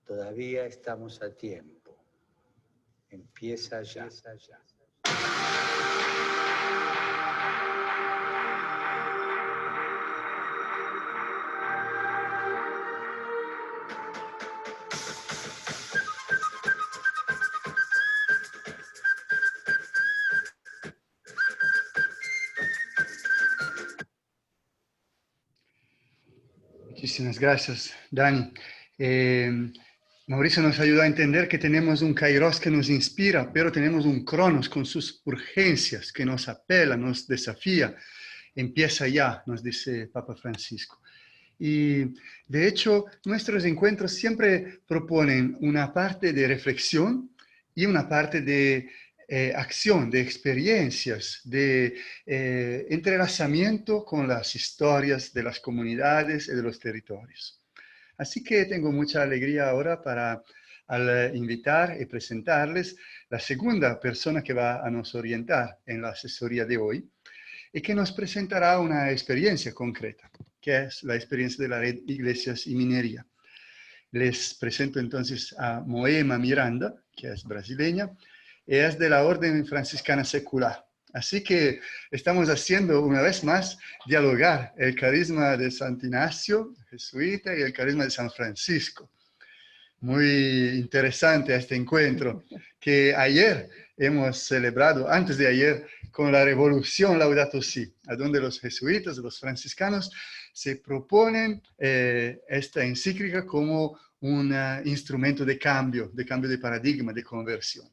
Speaker 7: Todavía estamos a tiempo. Empieza ya.
Speaker 5: Muchísimas gracias, Dani. Mauricio nos ayudó a entender que tenemos un Kairos que nos inspira, pero tenemos un Cronos con sus urgencias que nos apela, nos desafía. Empieza ya, nos dice Papa Francisco. Y de hecho, nuestros encuentros siempre proponen una parte de reflexión y una parte de acción, de experiencias, de entrelazamiento con las historias de las comunidades y de los territorios. Así que tengo mucha alegría ahora para al invitar y presentarles la segunda persona que va a nos orientar en la asesoría de hoy y que nos presentará una experiencia concreta, que es la experiencia de la red Iglesias y Minería. Les presento entonces a Moema Miranda, que es brasileña, y es de la Orden Franciscana Secular. Así que estamos haciendo una vez más dialogar el carisma de San Ignacio, jesuita, y el carisma de San Francisco. Muy interesante este encuentro que ayer hemos celebrado, antes de ayer, con la Revolución Laudato Si, a donde los jesuitas, los franciscanos, se proponen esta encíclica como un instrumento de cambio de paradigma, de conversión.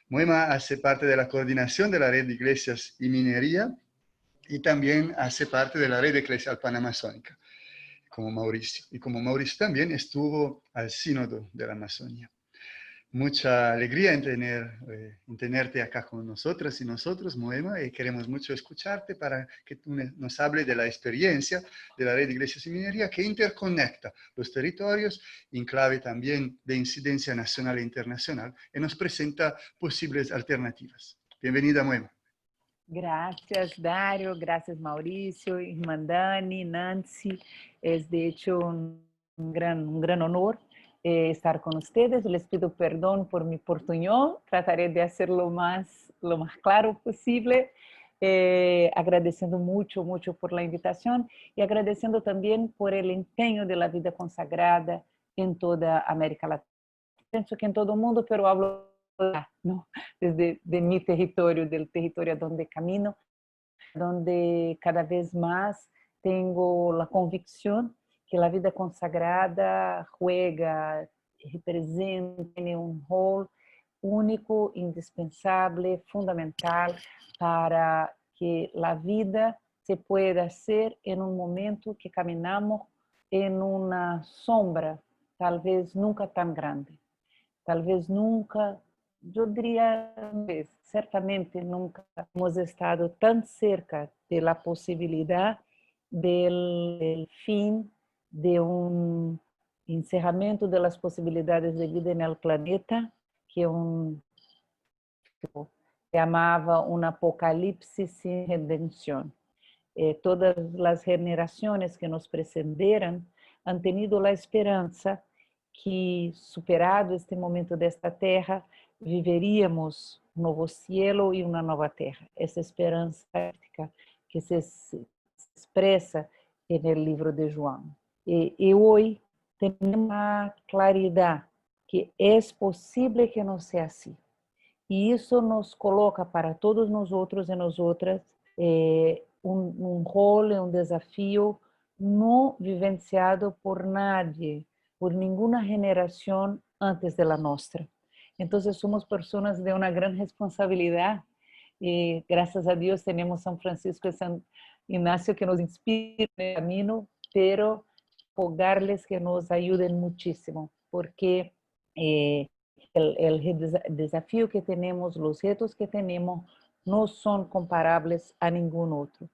Speaker 5: Moema hace parte de la coordinación de la red de Iglesias y Minería y también hace parte de la red eclesial panamazónica, como Mauricio. Y como Mauricio también estuvo al sínodo de la Amazonía. Mucha alegría en tenerte acá con nosotras y nosotros, Moema, y queremos mucho escucharte para que tú nos hables de la experiencia de la red de Iglesias y Minería que interconecta los territorios en clave también de incidencia nacional e internacional y nos presenta posibles alternativas. Bienvenida, Moema.
Speaker 9: Gracias, Dario. Gracias, Mauricio, irmã Dani, Nancy. Es de hecho un gran honor estar con ustedes. Les pido perdón por mi portuñol. Trataré de hacerlo lo más claro posible. Agradeciendo mucho por la invitación y agradeciendo también por el empeño de la vida consagrada en toda América Latina. Pienso que en todo el mundo, pero hablo ¿no? Desde de mi territorio, del territorio donde camino, donde cada vez más tengo la convicción que la vida consagrada juega, representa, tiene un rol único, indispensable, fundamental para que la vida se pueda hacer en un momento que caminamos en una sombra, tal vez nunca tan grande, tal vez nunca, yo diría, certamente nunca hemos estado tan cerca de la posibilidad del fin de un encerramiento de las posibilidades de vida en el planeta, que llamaba un apocalipsis sin redención. Todas las generaciones que nos precederam han tenido la esperanza que, superado este momento desta terra, viveríamos um novo cielo e uma nova terra. Essa esperança que se expressa no livro de João. E hoje temos a claridade que é possível que não seja assim. E isso nos coloca para todos nós outros e nós outras um rol, um desafio não vivenciado por nadie, por nenhuma geração antes da nossa. Então, somos pessoas de uma grande responsabilidade e, graças a Deus, temos São Francisco e São Ignacio que nos inspiram no caminho, pero rogar-les que nos ajudem muitíssimo, porque o desafio que temos, os retos que temos, não são comparáveis a nenhum outro.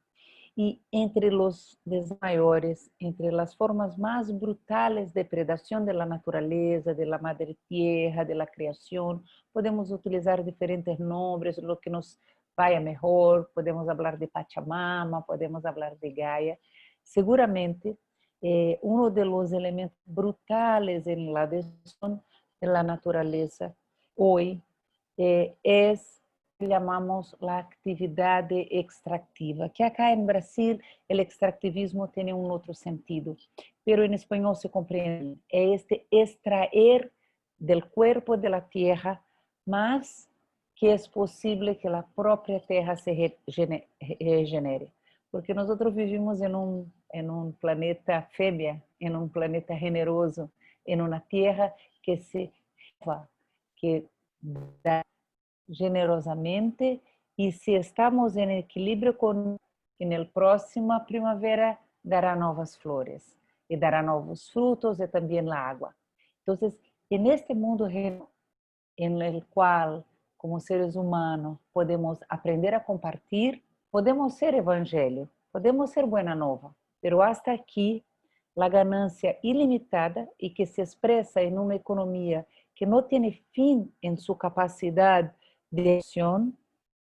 Speaker 9: E entre os maiores, entre as formas mais brutais de predação da natureza, da madre tierra, da criação, podemos utilizar diferentes nomes, o que nos vai melhor, podemos falar de Pachamama, podemos falar de Gaia. Seguramente, um dos elementos brutais em la destruição da natureza hoje é chamamos a atividade extractiva, que acá em Brasil o extractivismo tem outro sentido, pero em espanhol se compreende, é este extraer del cuerpo de la tierra más que é possível que a própria terra se regenere, porque nós vivimos em um planeta fêmea, em um planeta generoso, em uma terra que se dá generosamente, e se estamos em equilíbrio com a próxima primavera dará novas flores e dará novos frutos e também a água. Então, en este mundo em el qual como seres humanos, podemos aprender a compartir, podemos ser evangelho, podemos ser buena nova, pero hasta aquí a ganância ilimitada e que se expressa em uma economia que não tem fim em sua capacidade de ação,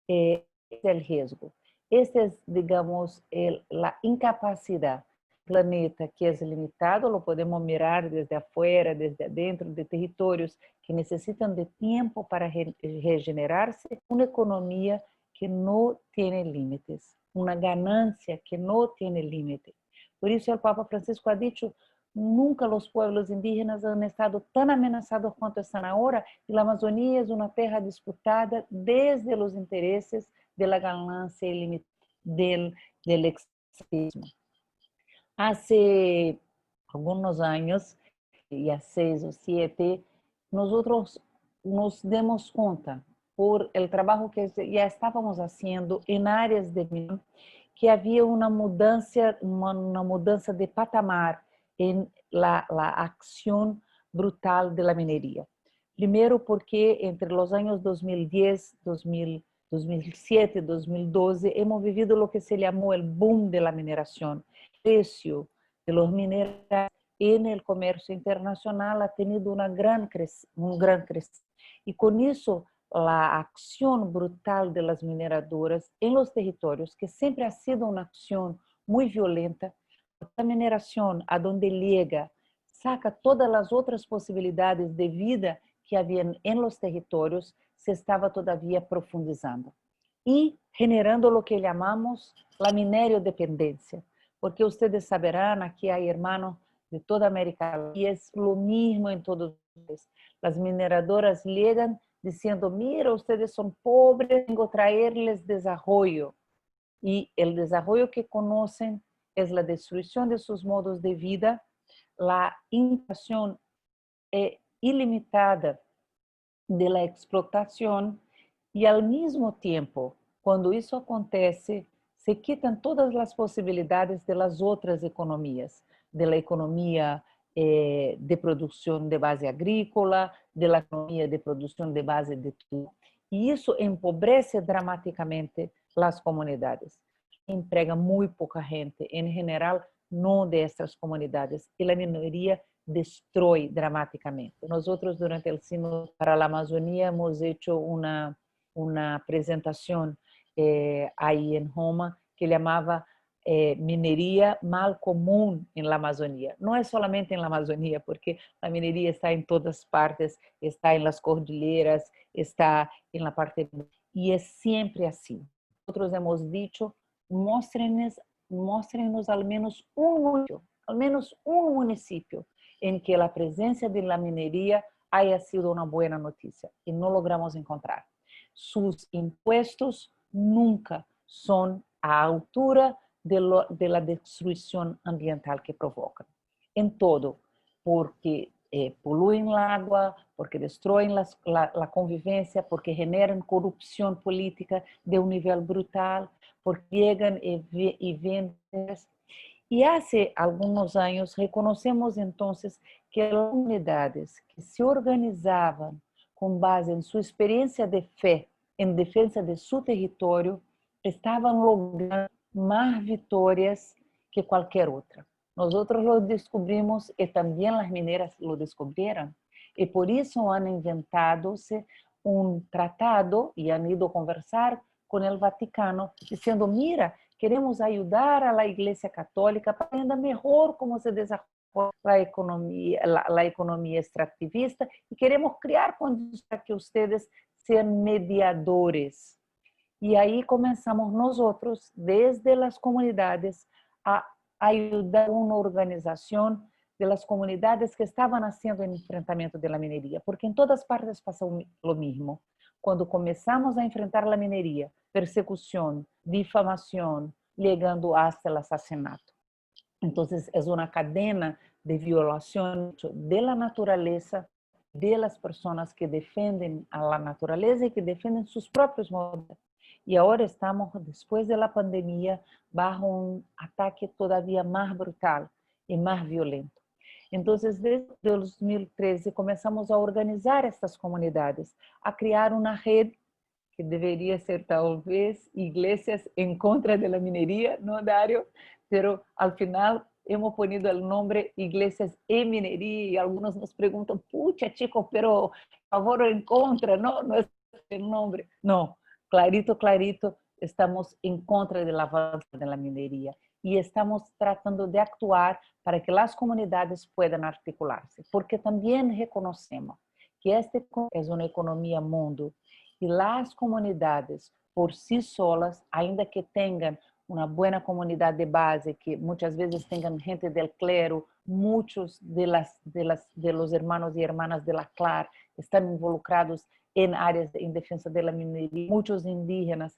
Speaker 9: é o risco. Este é, digamos, a incapacidade. O planeta que é limitado, lo podemos mirar desde afuera, desde dentro de territórios que necessitam de tempo para regenerar-se, uma economia que não tem limites, uma ganância que não tem limite. Por isso, o Papa Francisco ha dicho, nunca os pueblos indígenas han estado tão ameaçados quanto estão agora, e a Amazônia é uma terra disputada desde os interesses da ganância ilimitada, del extremismo. Hace algunos años, ya 6 o 7, nosotros nos demos cuenta por el trabajo que ya estábamos haciendo en áreas de misión, que había una mudanza de patamar en la acción brutal de la minería. Primero porque entre los años 2010, 2007, 2012, hemos vivido lo que se llamó el boom de la mineración. El precio de los minerales en el comercio internacional ha tenido un gran crecimiento. Y con eso, la acción brutal de las mineradoras en los territorios, que siempre ha sido una acción muy violenta, la mineración a donde llega, saca todas las otras posibilidades de vida que habían en los territorios, se estaba todavía profundizando y generando lo que llamamos la minerio-dependencia, porque ustedes saberán, aquí hay hermanos de toda América Latina y es lo mismo en todos los países. Las mineradoras llegan diciendo, mira, ustedes son pobres, tengo que traerles desarrollo. Y el desarrollo que conocen es la destrucción de sus modos de vida, la inflación ilimitada de la explotación y al mismo tiempo, cuando eso acontece, se quitan todas las posibilidades de las otras economías, de la economía de producción de base agrícola, de la economía de producción de base de turismo. Y eso empobrece dramáticamente las comunidades. Emprega muy poca gente, en general, no de estas comunidades. Y la minoría destruye dramáticamente. Nosotros durante el Sínodo para la Amazonía hemos hecho una presentación ahí en Roma que llamaba minería mal común en la Amazonía. No es solamente en la Amazonía, porque la minería está en todas partes, está en las cordilleras, está en la parte... Y es siempre así. Nosotros hemos dicho, muéstrenos al menos un municipio en que la presencia de la minería haya sido una buena noticia, y no logramos encontrar. Sus impuestos nunca son a altura de la destrucción ambiental que provocan. En todo, porque poluyen el agua, porque destruyen la convivencia, porque generan corrupción política de un nivel brutal, porque llegan y venden. Y hace algunos años reconocemos entonces que las comunidades que se organizaban con base en su experiencia de fe en defensa de su territorio estaban logrando más victorias que cualquier otra. Nosotros lo descubrimos y también las mineras lo descubrieron. Y por eso han inventado un tratado y han ido a conversar con el Vaticano diciendo, mira, queremos ayudar a la Iglesia Católica para que entienda mejor cómo se desarrolla la economía extractivista y queremos crear condiciones para que ustedes sean mediadores. Y ahí comenzamos nosotros, desde las comunidades, a ayudar a una organización de las comunidades que estaban haciendo el enfrentamiento de la minería, porque en todas partes pasa lo mismo. Cuando comenzamos a enfrentar la minería, persecución, difamación, llegando hasta el asesinato. Entonces, es una cadena de violación de la naturaleza, de las personas que defienden a la naturaleza y que defienden sus propios modos. Y ahora estamos, después de la pandemia, bajo un ataque todavía más brutal y más violento. Entonces, desde 2013, comenzamos a organizar estas comunidades, a crear una red que debería ser tal vez iglesias en contra de la minería, ¿no, Dario? Pero al final hemos ponido el nombre Iglesias en Minería y algunos nos preguntan, pucha chicos, pero a favor o en contra, no, no es el nombre. No, clarito, clarito, estamos en contra del avance de la minería y estamos tratando de actuar para que las comunidades puedan articularse, porque también reconocemos que esta es una economía mundo y las comunidades por sí solas, ainda que tengan una buena comunidad de base, que muchas veces tengan gente del clero, muchos de los hermanos y hermanas de la CLAR están involucrados en áreas en defensa de la minería, muchos indígenas,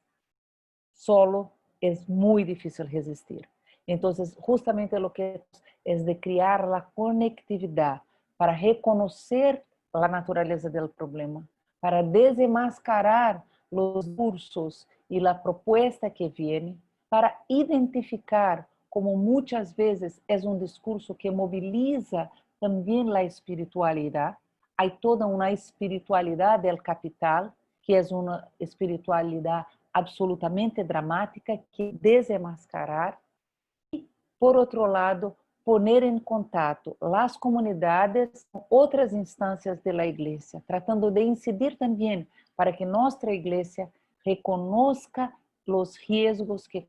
Speaker 9: solo es muy difícil resistir. Entonces, justamente lo que es de crear la conectividad para reconocer la naturaleza del problema, para desenmascarar los discursos y la propuesta que viene, para identificar como muchas veces es un discurso que moviliza también la espiritualidad. Hay toda una espiritualidad del capital, que es una espiritualidad absolutamente dramática, que desenmascarar. Y, por otro lado, poner en contacto las comunidades con otras instancias de la iglesia, tratando de incidir también para que nuestra iglesia reconozca los riesgos que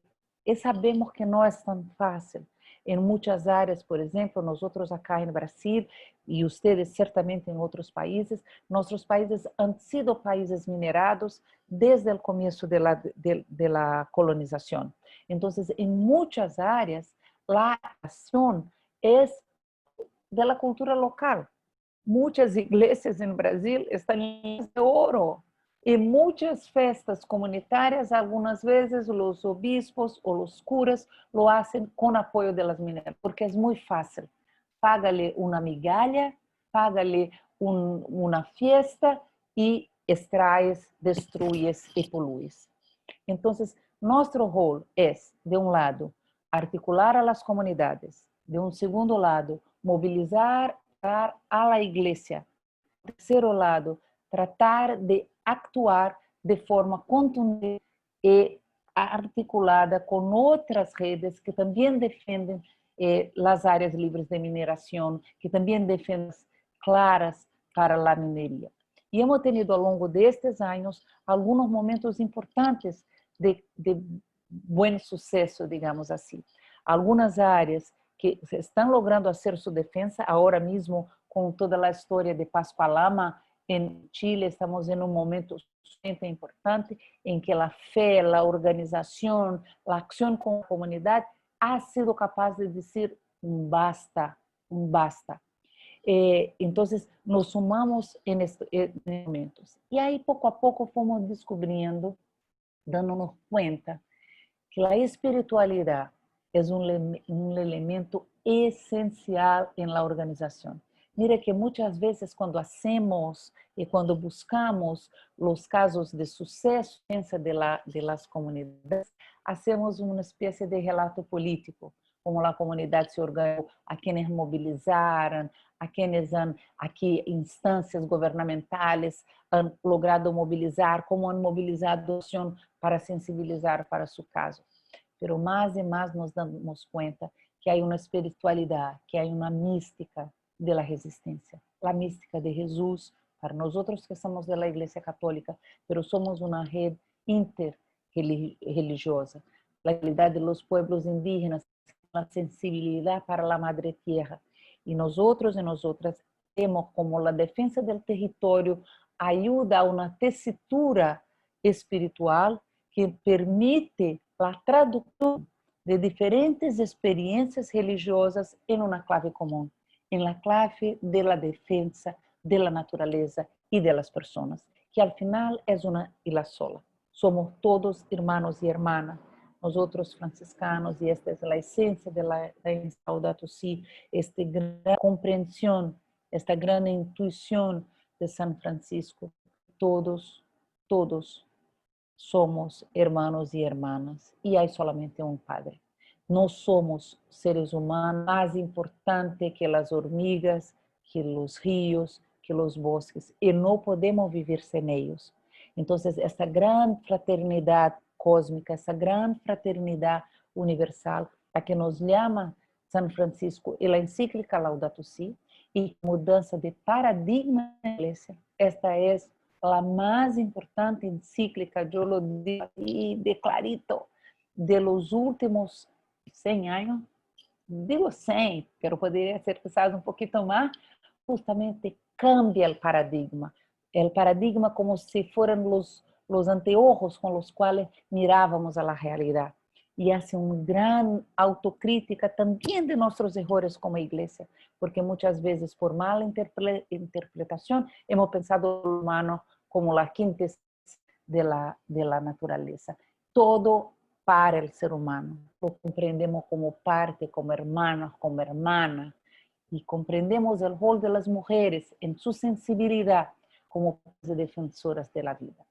Speaker 9: sabemos que no es tan fácil. En muchas áreas, por ejemplo, nosotros acá en Brasil y ustedes certamente en otros países, nuestros países han sido países minerados desde el comienzo de la colonización. Entonces, en muchas áreas, la acción es de la cultura local. Muchas iglesias en Brasil están llenas de oro. Y muchas festas comunitarias, algunas veces los obispos o los curas lo hacen con apoyo de las mineras, porque es muy fácil. Págale una migaja, págale una fiesta y extraes, destruyes y poluyes. Entonces, nuestro rol es, de un lado, articular a las comunidades, de un segundo lado, movilizar a la iglesia, de terceiro lado, tratar de actuar de forma contundente e articulada com outras redes que também defendem as áreas livres de mineração, que também defendem claras para a mineria. E hemos tenido ao longo destes anos alguns momentos importantes de bom sucesso, digamos assim. Algumas áreas que estão logrando fazer sua defesa, agora mesmo com toda a história de Pascualama, em Chile, estamos em um momento muito importante em que a fé, a organização, a ação com a comunidade ha sido capaz de dizer um basta, um basta. Então, nos sumamos em estes momentos. E aí, pouco a pouco, fomos descobrindo, dando-nos conta, que a espiritualidade é um elemento essencial em la organização. Mira que muitas vezes quando hacemos e quando buscamos os casos de sucesso de las comunidades, hacemos uma espécie de relato político, como a comunidade se organizou, a quienes mobilizaram, a quienes aqui instâncias governamentais han logrado mobilizar, como han mobilizado para sensibilizar para seu caso. Pero mais e mais nos damos conta que há uma espiritualidade, que há uma mística de la resistencia, la mística de Jesús, para nosotros que somos de la Iglesia Católica, pero somos una red interreligiosa, la realidad de los pueblos indígenas, la sensibilidad para la madre tierra, y nosotros y nosotras vemos como la defensa del territorio ayuda a una tesitura espiritual que permite la traducción de diferentes experiencias religiosas en una clave común, en la clave de la defensa de la naturaleza y de las personas, que al final es una y la sola. Somos todos hermanos y hermanas, nosotros franciscanos, y esta es la esencia de la Laudato Si, esta gran comprensión, esta gran intuición de San Francisco. Todos somos hermanos y hermanas, y hay solamente un Padre. No somos seres humanos más importantes que las hormigas, que los ríos, que los bosques, y no podemos vivir sin ellos. Entonces, esta gran fraternidad cósmica, esa gran fraternidad universal, a que nos llama San Francisco en la encíclica Laudato Si, y mudanza de paradigma en la iglesia, esta es la más importante encíclica, yo lo digo y de clarito, de los últimos 100 años, digo 100, pero podría ser quizás un poquito más, justamente cambia el paradigma como si fueran los anteojos con los cuales mirábamos a la realidad. Y hace una gran autocrítica también de nuestros errores como iglesia, porque muchas veces por mala interpretación hemos pensado el humano como la quintesencia de la naturaleza. Todo para el ser humano. Lo comprendemos como parte, como hermanos, como hermana, y comprendemos el rol de las mujeres en su sensibilidad como defensoras de la vida.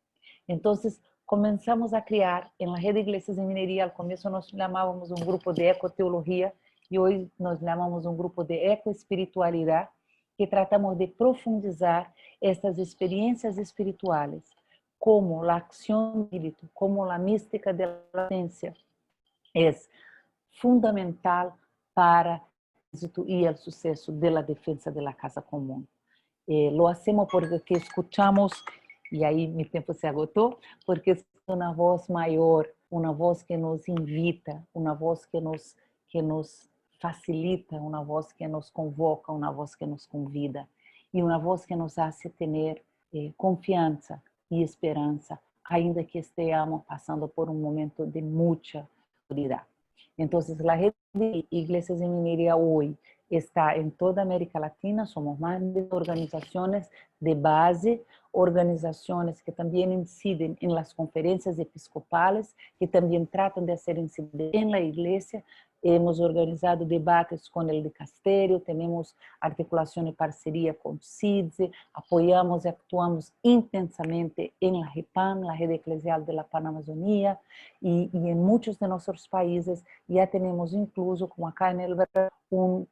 Speaker 9: Entonces, comenzamos a crear en la red de iglesias en Minería. Al comienzo nos llamábamos un grupo de ecoteología y hoy nos llamamos un grupo de ecoespiritualidad, que tratamos de profundizar estas experiencias espirituales, como la acción del espíritu, como la mística de la ciencia, es fundamental para el éxito y el suceso de la defensa de la casa común. Lo hacemos porque escuchamos, y ahí mi tiempo se agotó, porque es una voz mayor, una voz que nos invita, una voz que nos facilita, una voz que nos convoca, una voz que nos convida, y una voz que nos hace tener confianza y esperanza, ainda que estemos pasando por un momento de mucha oscuridad. Entonces, la red de iglesias en Minería hoy está en toda América Latina, somos más de organizaciones de base, organizaciones que también inciden en las conferencias episcopales, que también tratan de hacer incidir en la iglesia. Hemos organizado debates con el dicasterio, tenemos articulación y parcería con CIDSE, apoyamos y actuamos intensamente en la REPAM, la Red Eclesial de la Panamazonía, y en muchos de nuestros países ya tenemos incluso, como acá en el Brasil,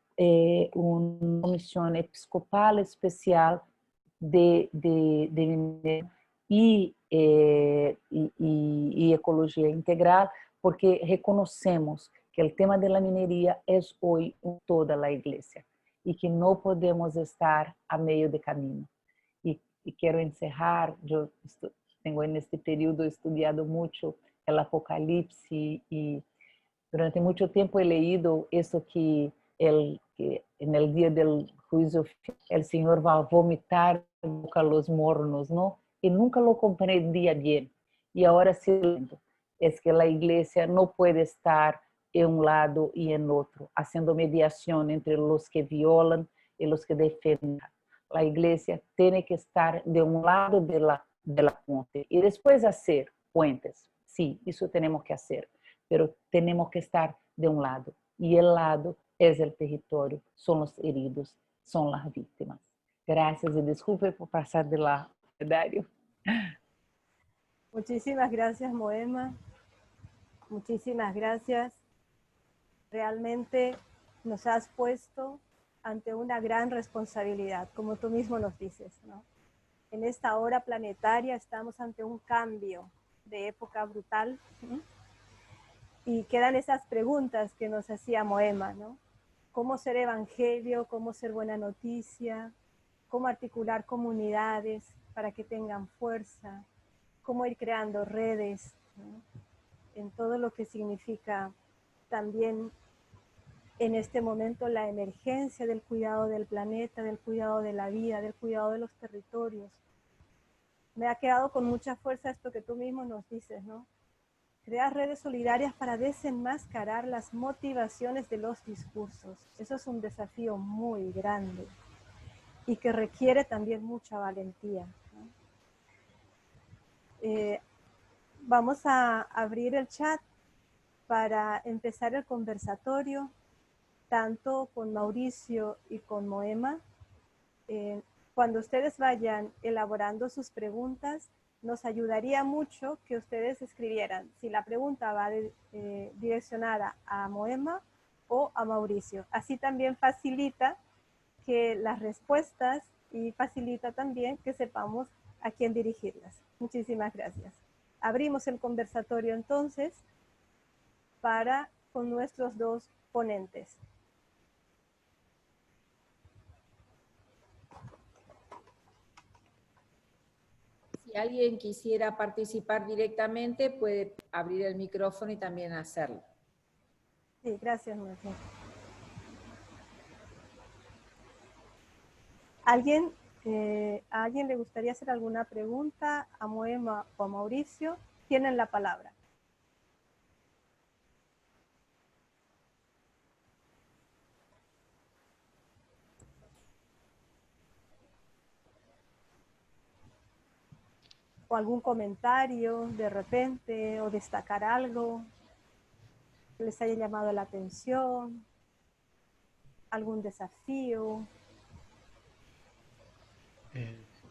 Speaker 9: una comisión episcopal especial de y ecología integral, porque reconocemos que el tema de la minería es hoy en toda la iglesia y que no podemos estar a medio de camino. Y quiero encerrar, yo tengo en este periodo estudiado mucho el Apocalipsis y durante mucho tiempo he leído eso que en el día del juicio el Señor va a vomitar a los mornos, ¿no? Y nunca lo comprendía bien. Y ahora sí, es que la iglesia no puede estar en un lado y en otro, haciendo mediación entre los que violan y los que defienden. La iglesia tiene que estar de un lado de la ponte y después hacer puentes. Sí, eso tenemos que hacer, pero tenemos que estar de un lado. Y el lado es el territorio, son los heridos, son las víctimas. Gracias y disculpe por pasar de la Dario.
Speaker 2: Muchísimas gracias, Moema. Muchísimas gracias. Realmente nos has puesto ante una gran responsabilidad, como tú mismo nos dices, ¿no? En esta hora planetaria estamos ante un cambio de época brutal, ¿no? Y quedan esas preguntas que nos hacía Moema, ¿no? ¿Cómo ser evangelio? ¿Cómo ser buena noticia? ¿Cómo articular comunidades para que tengan fuerza? ¿Cómo ir creando redes, ¿no? En todo lo que significa también en este momento la emergencia del cuidado del planeta, del cuidado de la vida, del cuidado de los territorios. Me ha quedado con mucha fuerza esto que tú mismo nos dices, ¿no? Crear redes solidarias para desenmascarar las motivaciones de los discursos. Eso es un desafío muy grande y que requiere también mucha valentía, ¿no? Vamos a abrir el chat para empezar el conversatorio, tanto con Mauricio y con Moema. Cuando ustedes vayan elaborando sus preguntas, nos ayudaría mucho que ustedes escribieran si la pregunta va direccionada a Moema o a Mauricio. Así también facilita que las respuestas y facilita también que sepamos a quién dirigirlas. Muchísimas gracias. Abrimos el conversatorio entonces con nuestros dos ponentes.
Speaker 1: Si alguien quisiera participar directamente, puede abrir el micrófono y también hacerlo.
Speaker 2: Sí, gracias, Marcia. ¿A alguien le gustaría hacer alguna pregunta a Moema o a Mauricio? Tienen la palabra. O algún comentario de repente, o destacar algo que les haya llamado la atención, algún desafío.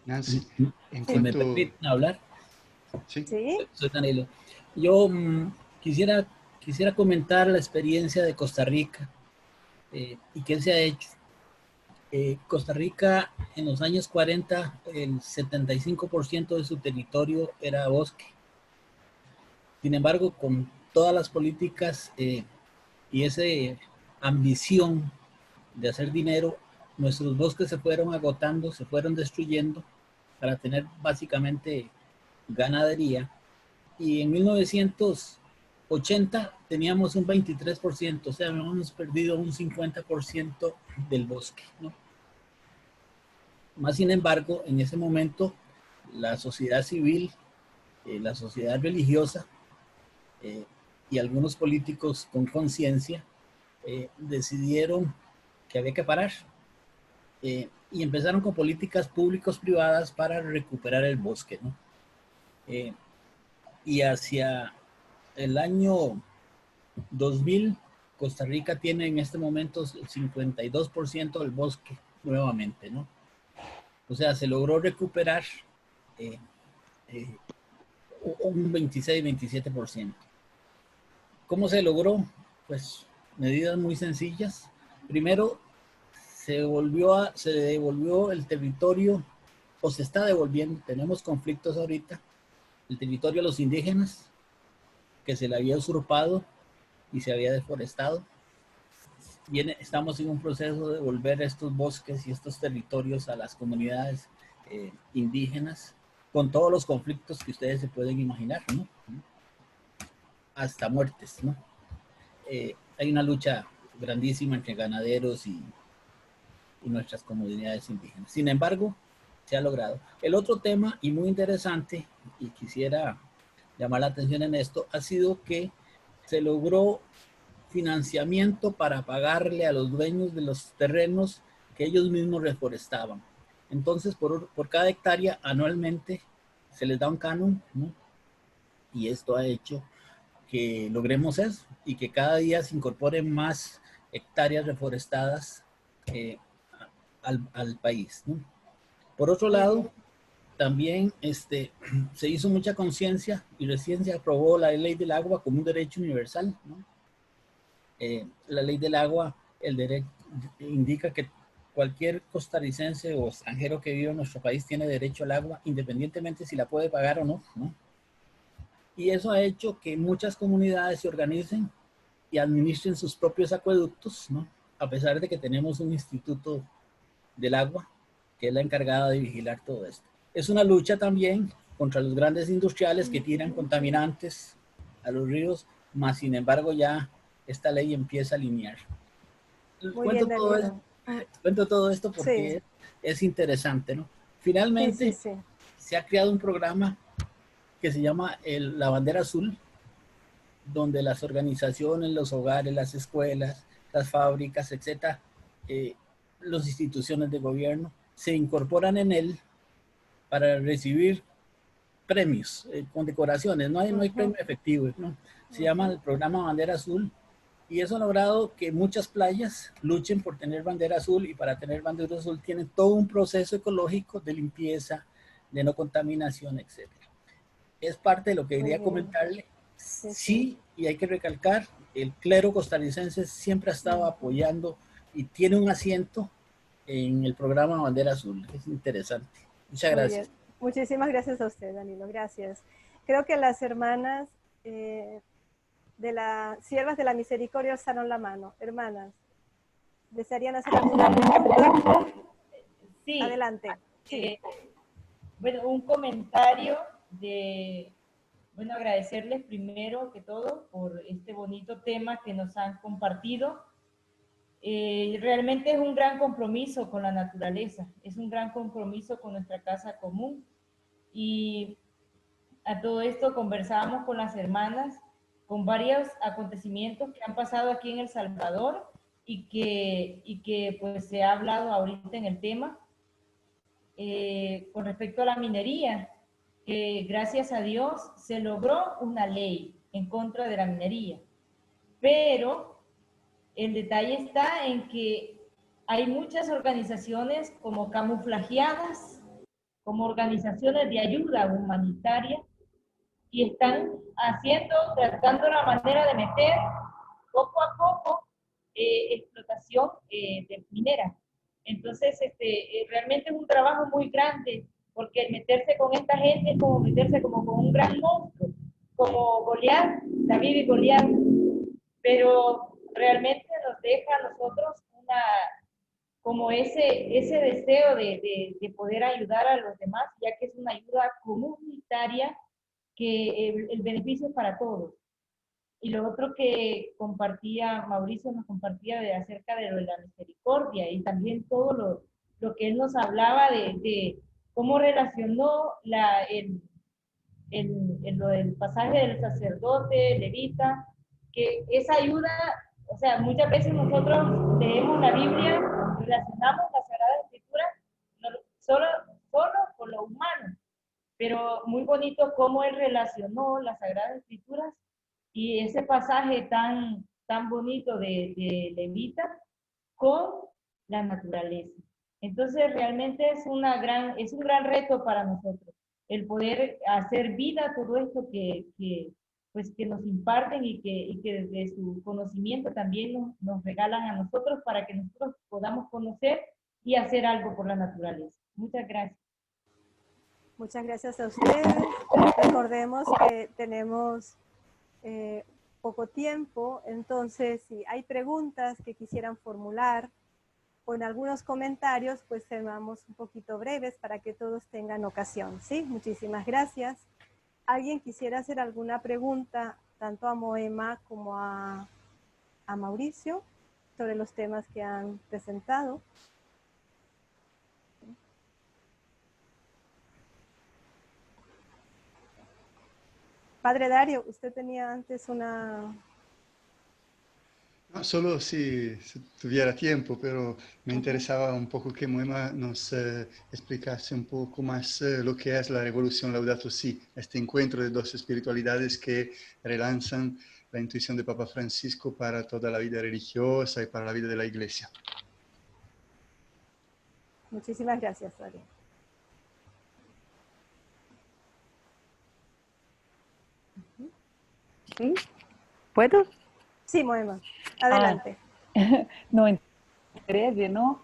Speaker 5: Nancy, en
Speaker 10: si me permiten hablar.
Speaker 5: Sí.
Speaker 10: Soy Danilo. Yo quisiera comentar la experiencia de Costa Rica y qué se ha hecho. Costa Rica en los años 40, el 75% de su territorio era bosque. Sin embargo, con todas las políticas y esa ambición de hacer dinero, nuestros bosques se fueron agotando, se fueron destruyendo para tener básicamente ganadería. Y en 1980 teníamos un 23%, o sea, hemos perdido un 50% del bosque, ¿no? Más sin embargo, en ese momento, la sociedad civil, la sociedad religiosa y algunos políticos con conciencia decidieron que había que parar y empezaron con políticas públicos-privadas para recuperar el bosque, ¿no? Y hacia el año 2000, Costa Rica tiene en este momento el 52% del bosque nuevamente, ¿no? O sea, se logró recuperar un 26-27%. ¿Cómo se logró? Pues medidas muy sencillas. Primero, se devolvió el territorio, o se está devolviendo, tenemos conflictos ahorita, el territorio a los indígenas, que se le había usurpado y se había deforestado. Estamos en un proceso de devolver estos bosques y estos territorios a las comunidades indígenas, con todos los conflictos que ustedes se pueden imaginar, ¿no? Hasta muertes, ¿no? Hay una lucha grandísima entre ganaderos y nuestras comunidades indígenas. Sin embargo, se ha logrado. El otro tema, y muy interesante, y quisiera llamar la atención en esto, ha sido que se logró financiamiento para pagarle a los dueños de los terrenos que ellos mismos reforestaban. Entonces, por cada hectárea anualmente se les da un canon, ¿no? Y esto ha hecho que logremos eso y que cada día se incorporen más hectáreas reforestadas al país, ¿no? Por otro lado, también se hizo mucha conciencia y recién se aprobó la ley del agua como un derecho universal, ¿no? La ley del agua, indica que cualquier costarricense o extranjero que vive en nuestro país tiene derecho al agua, independientemente si la puede pagar o no, ¿no? Y eso ha hecho que muchas comunidades se organicen y administren sus propios acueductos, ¿no? A pesar de que tenemos un instituto del agua que es la encargada de vigilar todo esto. Es una lucha también contra los grandes industriales que tiran contaminantes a los ríos, más sin embargo ya esta ley empieza a alinear. Cuento todo esto porque es interesante, ¿no? Finalmente se ha creado un programa que se llama la Bandera Azul, donde las organizaciones, los hogares, las escuelas, las fábricas, etcétera, las instituciones de gobierno se incorporan en él para recibir premios, condecoraciones. No hay premio efectivo, ¿no? Se llama el programa Bandera Azul y eso ha logrado que muchas playas luchen por tener bandera azul, y para tener bandera azul tienen todo un proceso ecológico de limpieza, de no contaminación, etcétera. Es parte de lo que quería comentarle. Sí, y hay que recalcar, el clero costarricense siempre ha estado apoyando y tiene un asiento en el programa Bandera Azul. Es interesante. Muchas gracias.
Speaker 2: Muchísimas gracias a usted, Danilo, gracias. Creo que las hermanas de las Siervas de la Misericordia alzaron la mano. Hermanas, ¿desearían hacer alguna pregunta?
Speaker 11: Sí.
Speaker 2: Adelante. Sí.
Speaker 11: Bueno, un comentario de, bueno, agradecerles primero que todo por este bonito tema que nos han compartido. Realmente es un gran compromiso con la naturaleza, es un gran compromiso con nuestra casa común. Y a todo esto conversábamos con las hermanas, con varios acontecimientos que han pasado aquí en El Salvador y que pues se ha hablado ahorita en el tema. Con respecto a la minería, que gracias a Dios se logró una ley en contra de la minería, pero el detalle está en que hay muchas organizaciones como camuflajeadas, como organizaciones de ayuda humanitaria, y están tratando la manera de meter poco a poco explotación de minera. Entonces, realmente es un trabajo muy grande, porque el meterse con esta gente es como meterse como con un gran monstruo, como Goliat, David y Goliat, pero realmente nos deja a nosotros como ese deseo de poder ayudar a los demás, ya que es una ayuda comunitaria que el beneficio es para todos. Y lo otro que compartía, Mauricio nos compartía acerca de lo de la misericordia y también todo lo que él nos hablaba de cómo relacionó lo del pasaje del sacerdote, levita, que esa ayuda, o sea, muchas veces nosotros leemos la Biblia, relacionamos la Sagrada Escritura solo con lo humano, pero muy bonito cómo él relacionó las Sagradas Escrituras y ese pasaje tan bonito de Levita con la naturaleza. Entonces realmente es un gran reto para nosotros, el poder hacer vida todo esto que nos imparten y que desde su conocimiento también nos regalan a nosotros para que nosotros podamos conocer y hacer algo por la naturaleza. Muchas gracias.
Speaker 2: Muchas gracias a ustedes. Recordemos que tenemos poco tiempo, entonces si hay preguntas que quisieran formular o en algunos comentarios, pues seamos un poquito breves para que todos tengan ocasión. ¿Sí? Muchísimas gracias. ¿Alguien quisiera hacer alguna pregunta tanto a Moema como a Mauricio sobre los temas que han presentado? Padre Dario, usted tenía antes una...
Speaker 5: No, solo si tuviera tiempo, pero me interesaba un poco que Moema nos explicase un poco más lo que es la Revolución Laudato Si, este encuentro de dos espiritualidades que relanzan la intuición de Papa Francisco para toda la vida religiosa y para la vida de la Iglesia.
Speaker 2: Muchísimas gracias, Dario.
Speaker 9: ¿Sí? ¿Puedo?
Speaker 2: Sí, Moema. Adelante.
Speaker 9: No, en breve, ¿no?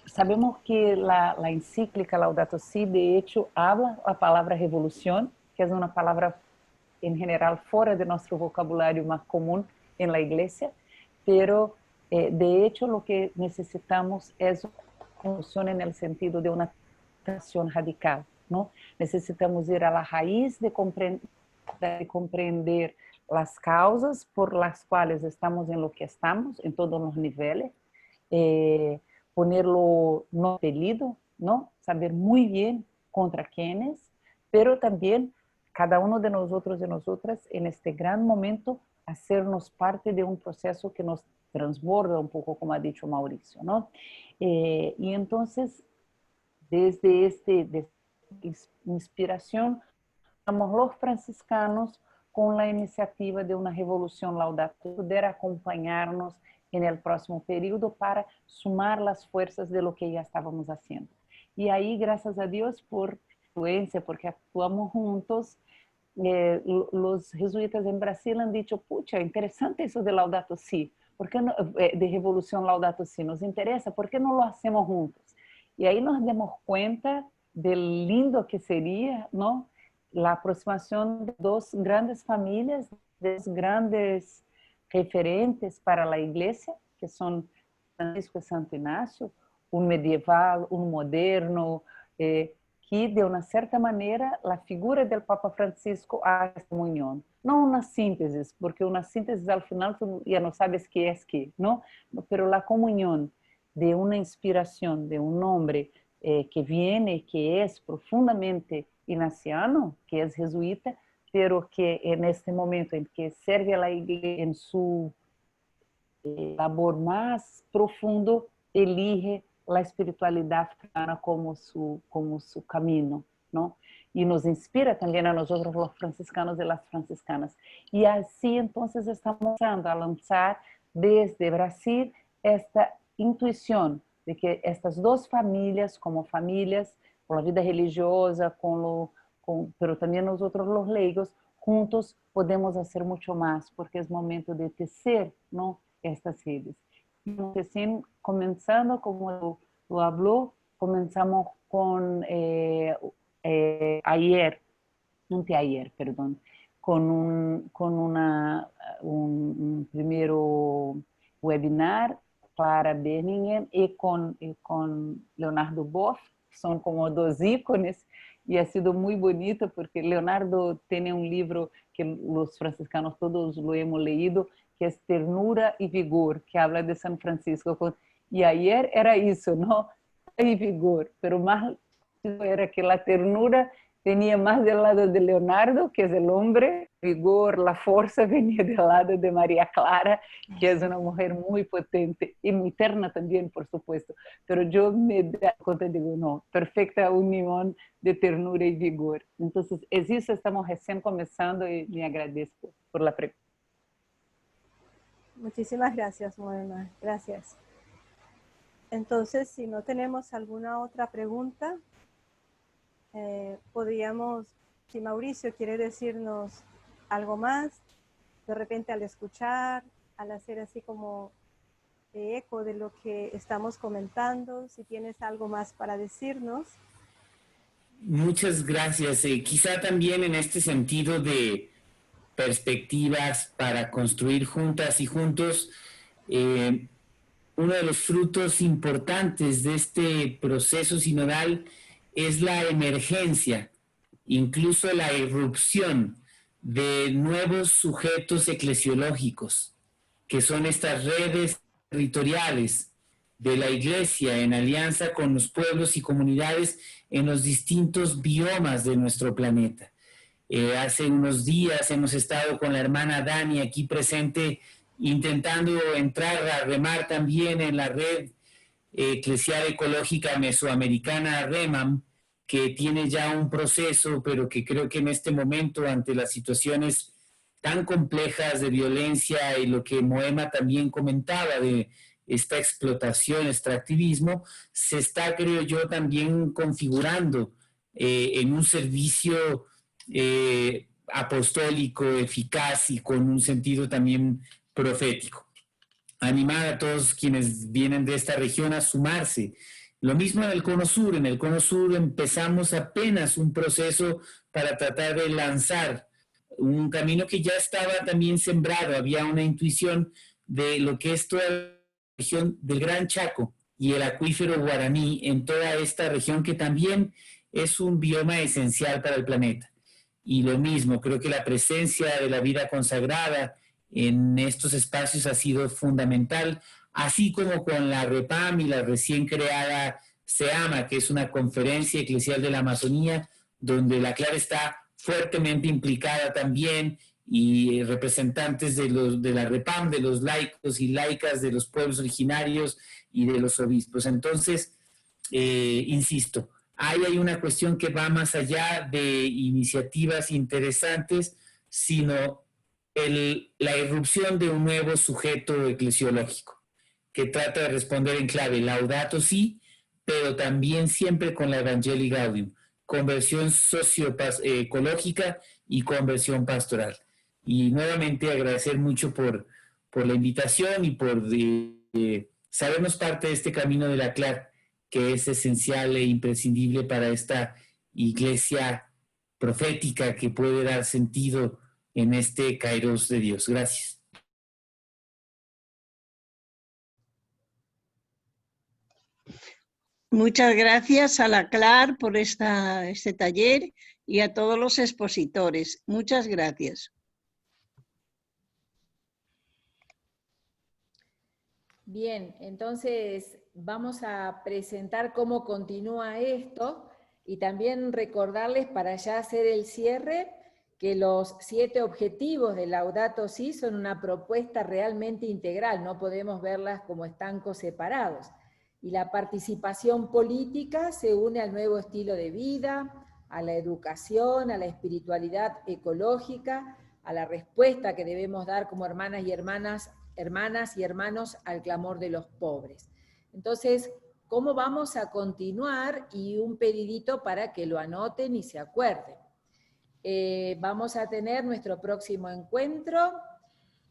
Speaker 9: Sabemos que la encíclica Laudato Si, de hecho, habla la palabra revolución, que es una palabra en general fuera de nuestro vocabulario más común en la iglesia, pero de hecho lo que necesitamos es una revolución en el sentido de una transformación radical, ¿no? Necesitamos ir a la raíz de comprender las causas por las cuales estamos en lo que estamos, en todos los niveles, ponerlo no apellido, ¿no? Saber muy bien contra quiénes, pero también cada uno de nosotros y nosotras en este gran momento hacernos parte de un proceso que nos transborda un poco, como ha dicho Mauricio, ¿no? Y entonces, desde esta inspiración, estamos los franciscanos con la iniciativa de una revolución Laudato, poder acompañarnos en el próximo periodo para sumar las fuerzas de lo que ya estábamos haciendo. Y ahí, gracias a Dios, por influencia, porque actuamos juntos, los jesuitas en Brasil han dicho, pucha, interesante eso de Laudato Si, ¿por qué no, de revolución Laudato Si, nos interesa, ¿por qué no lo hacemos juntos? Y ahí nos demos cuenta del lindo que sería, ¿no? La aproximación de dos grandes familias, de dos grandes referentes para la iglesia, que son Francisco y Santo Ignacio, un medieval, un moderno, que de una cierta manera la figura del Papa Francisco hace esta unión. No una síntesis, porque una síntesis al final tú ya no sabes qué es qué, ¿no? Pero la comunión de una inspiración de un hombre que viene, que es profundamente ignaciano, que es jesuita, pero que en este momento en que sirve a la iglesia en su labor más profundo, elige la espiritualidad africana como su camino, ¿no? Y nos inspira también a nosotros los franciscanos y las franciscanas. Y así entonces estamos empezando a lanzar desde Brasil esta intuición de que estas dos familias, como familias, con la vida religiosa, pero también nosotros los leigos, juntos podemos hacer mucho más, porque es momento de tecer, ¿no?, estas redes. Recién comenzando, como lo habló, comenzamos con anteayer, perdón, con un primero webinar, Clara Berningen y con Leonardo Boff, son como dos ícones, y ha sido muy bonito porque Leonardo tiene un libro que los franciscanos todos lo hemos leído, que es Ternura y Vigor, que habla de San Francisco. Y ayer era eso, ¿no? Y vigor, pero más era que la ternura venía más del lado de Leonardo, que es el hombre, vigor, la fuerza venía del lado de María Clara, que es una mujer muy potente y muy terna también, por supuesto. Pero yo me da cuenta y digo, no, perfecta unión de ternura y vigor. Entonces, es eso, estamos recién comenzando y me agradezco por la pregunta.
Speaker 2: Muchísimas gracias, Moema. Gracias. Entonces, si no tenemos alguna otra pregunta, podríamos, si Mauricio quiere decirnos algo más, de repente al escuchar, al hacer así como eco de lo que estamos comentando, si tienes algo más para decirnos.
Speaker 6: Muchas gracias. Quizá también en este sentido de perspectivas para construir juntas y juntos, uno de los frutos importantes de este proceso sinodal es la emergencia, incluso la irrupción de nuevos sujetos eclesiológicos, que son estas redes territoriales de la Iglesia en alianza con los pueblos y comunidades en los distintos biomas de nuestro planeta. Hace unos días hemos estado con la hermana Dani aquí presente, intentando entrar a remar también en la red eclesial ecológica mesoamericana REMAM, que tiene ya un proceso, pero que creo que en este momento, ante las situaciones tan complejas de violencia y lo que Moema también comentaba de esta explotación, extractivismo, se está, creo yo, también configurando en un servicio apostólico, eficaz y con un sentido también profético. Animar a todos quienes vienen de esta región a sumarse. Lo mismo en el Cono Sur. En el Cono Sur empezamos apenas un proceso para tratar de lanzar un camino que ya estaba también sembrado. Había una intuición de lo que es toda la región del Gran Chaco y el acuífero guaraní en toda esta región, que también es un bioma esencial para el planeta. Y lo mismo, creo que la presencia de la vida consagrada en estos espacios ha sido fundamental, así como con la REPAM y la recién creada SEAMA, que es una conferencia eclesial de la Amazonía, donde la Clara está fuertemente implicada también, y representantes de la REPAM, de los laicos y laicas, de los pueblos originarios y de los obispos. Entonces, insisto, hay una cuestión que va más allá de iniciativas interesantes, sino la irrupción de un nuevo sujeto eclesiológico que trata de responder en clave Laudato Si, pero también siempre con la Evangelii Gaudium, conversión socioecológica y conversión pastoral. Y nuevamente agradecer mucho por la invitación y por sabernos parte de este camino de la CLAR, que es esencial e imprescindible para esta iglesia profética que puede dar sentido en este Kairos de Dios. Gracias.
Speaker 12: Muchas gracias a la CLAR por este taller y a todos los expositores. Muchas gracias.
Speaker 1: Bien, entonces vamos a presentar cómo continúa esto y también recordarles para ya hacer el cierre que los 7 objetivos de Laudato Si son una propuesta realmente integral, no podemos verlas como estancos separados. Y la participación política se une al nuevo estilo de vida, a la educación, a la espiritualidad ecológica, a la respuesta que debemos dar como hermanas y hermanos al clamor de los pobres. Entonces, ¿cómo vamos a continuar? Y un pedidito para que lo anoten y se acuerden. Vamos a tener nuestro próximo encuentro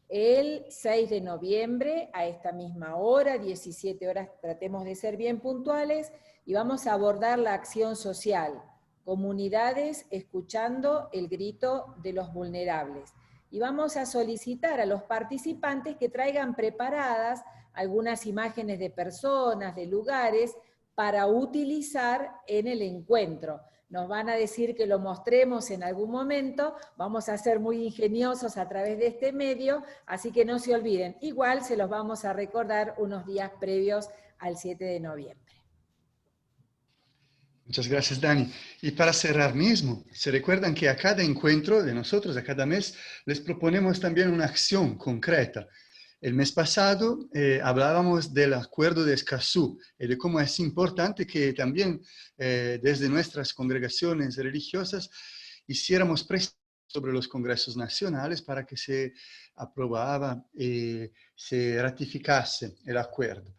Speaker 1: el 6 de noviembre a esta misma hora, 17 horas, tratemos de ser bien puntuales, y vamos a abordar la acción social, comunidades escuchando el grito de los vulnerables. Y vamos a solicitar a los participantes que traigan preparadas algunas imágenes de personas, de lugares, para utilizar en el encuentro. Nos van a decir que lo mostremos en algún momento, vamos a ser muy ingeniosos a través de este medio, así que no se olviden. Igual se los vamos a recordar unos días previos al 7 de noviembre.
Speaker 5: Muchas gracias, Dani. Y para cerrar mismo, se recuerdan que a cada encuentro de nosotros, a cada mes, les proponemos también una acción concreta. El mes pasado hablábamos del acuerdo de Escazú y de cómo es importante que también desde nuestras congregaciones religiosas hiciéramos presión sobre los congresos nacionales para que se aprobara y se ratificase el acuerdo.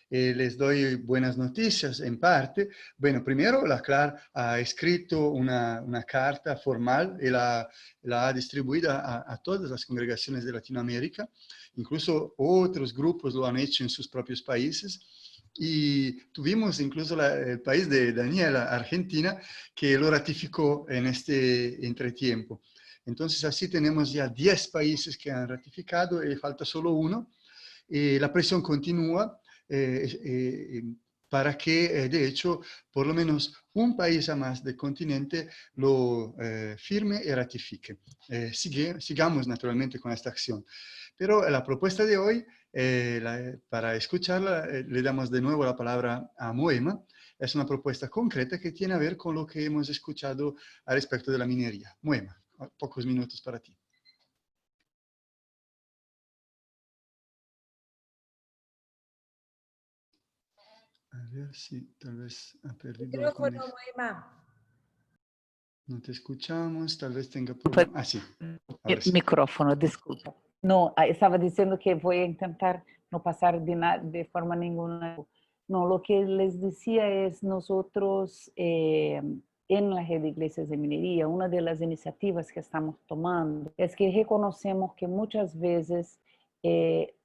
Speaker 5: Les doy buenas noticias en parte. Bueno, primero la CLAR ha escrito una carta formal y la ha distribuido a todas las congregaciones de Latinoamérica. Incluso otros grupos lo han hecho en sus propios países. Y tuvimos incluso el país de Daniela, Argentina, que lo ratificó en este entretiempo. Entonces así tenemos ya 10 países que han ratificado y falta solo uno. Y la presión continúa. Para que, de hecho, por lo menos un país a más del continente lo firme y ratifique. Sigamos naturalmente con esta acción. Pero la propuesta de hoy, para escucharla, le damos de nuevo la palabra a Moema. Es una propuesta concreta que tiene a ver con lo que hemos escuchado al respecto de la minería. Moema, pocos minutos para ti. A ver si tal vez ha perdido la conexión.
Speaker 1: Moema.
Speaker 5: No te escuchamos, tal vez tenga problemas. Ah, sí.
Speaker 9: Sí. Micrófono, desculpa. No, estaba diciendo que voy a intentar no pasar de forma ninguna. No, lo que les decía es nosotros en la Red de Iglesias de Minería, una de las iniciativas que estamos tomando es que reconocemos que muchas veces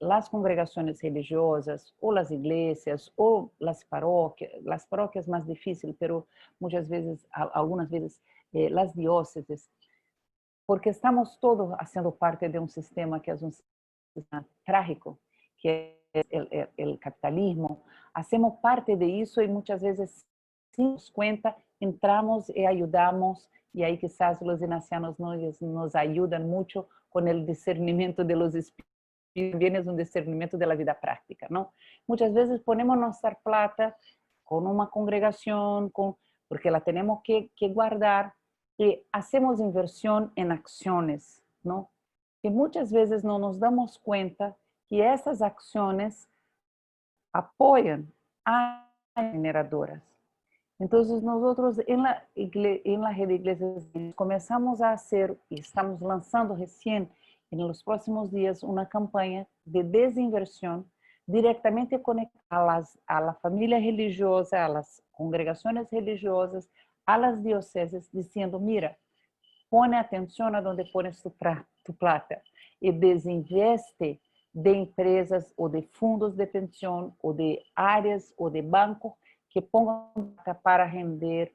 Speaker 9: las congregaciones religiosas o las iglesias o las paróquias más difícil, pero muchas veces, algunas veces las diócesis, porque estamos todos haciendo parte de un sistema que es un sistema trágico, que es el capitalismo. Hacemos parte de eso y muchas veces sin nos cuenta entramos y ayudamos, y ahí quizás los ignacianos nos ayudan mucho con el discernimiento de los espíritus. También es un discernimiento de la vida práctica, ¿no? Muchas veces ponemos nuestra plata con una congregación, porque la tenemos que guardar, y hacemos inversión en acciones, ¿no? Y muchas veces no nos damos cuenta que esas acciones apoyan a generadoras. Entonces nosotros en la Red de Iglesias comenzamos a hacer, y estamos lanzando recién en los próximos días, una campaña de desinversión directamente conectada a la familia religiosa, a las congregaciones religiosas, a las dioceses, diciendo, mira, pone atención a donde pones tu plata y desinveste de empresas o de fondos de pensión o de áreas o de bancos que pongan para render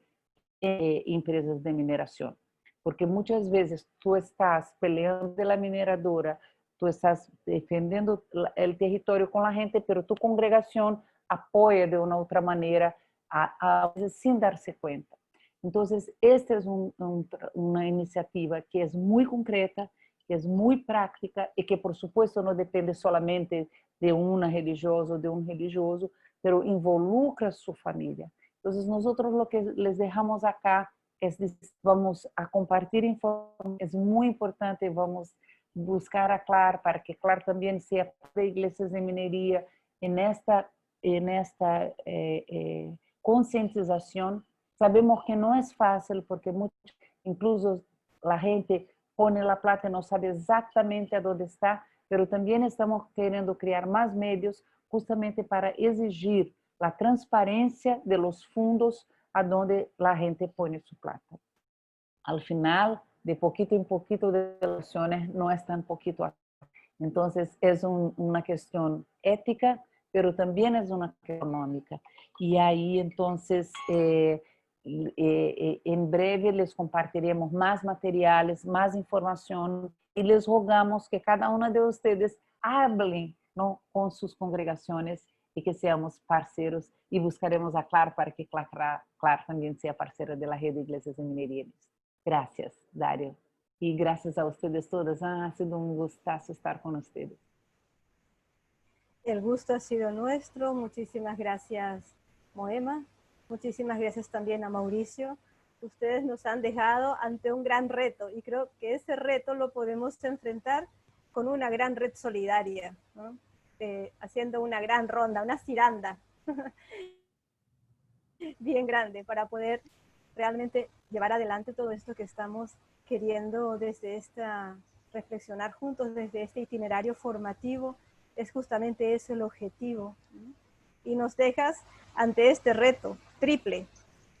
Speaker 9: empresas de mineración. Porque muchas veces tú estás peleando de la mineradora, tú estás defendiendo el territorio con la gente, pero tu congregación apoya de una otra manera, a veces sin darse cuenta. Entonces, esta es una iniciativa que es muy concreta, que es muy práctica y que, por supuesto, no depende solamente de una religiosa o de un religioso, pero involucra a su familia. Entonces, nosotros lo que les dejamos acá es, vamos a compartir información, es muy importante, vamos a buscar a CLAR para que CLAR también sea parte de Iglesias de Minería en esta concientización. Sabemos que no es fácil porque incluso la gente pone la plata y no sabe exactamente a dónde está, pero también estamos queriendo crear más medios justamente para exigir la transparencia de los fondos a donde la gente pone su plata. Al final, de poquito en poquito de elecciones, no es tan poquito. Entonces, es una cuestión ética, pero también es una económica. Y ahí, entonces, en breve les compartiremos más materiales, más información y les rogamos que cada uno de ustedes hablen, ¿no?, con sus congregaciones y que seamos parceros y buscaremos a CLAR para que CLAR también sea parcera de la Red de Iglesias de Minería. Gracias, Dario. Y gracias a ustedes todas. Ha sido un gustazo estar con ustedes.
Speaker 2: El gusto ha sido nuestro. Muchísimas gracias, Moema. Muchísimas gracias también a Mauricio. Ustedes nos han dejado ante un gran reto y creo que ese reto lo podemos enfrentar con una gran red solidaria, ¿no? Haciendo una gran ronda, una ciranda bien grande para poder realmente llevar adelante todo esto que estamos queriendo desde reflexionar juntos desde este itinerario formativo. Es justamente ese el objetivo, ¿no? Y nos dejas ante este reto triple,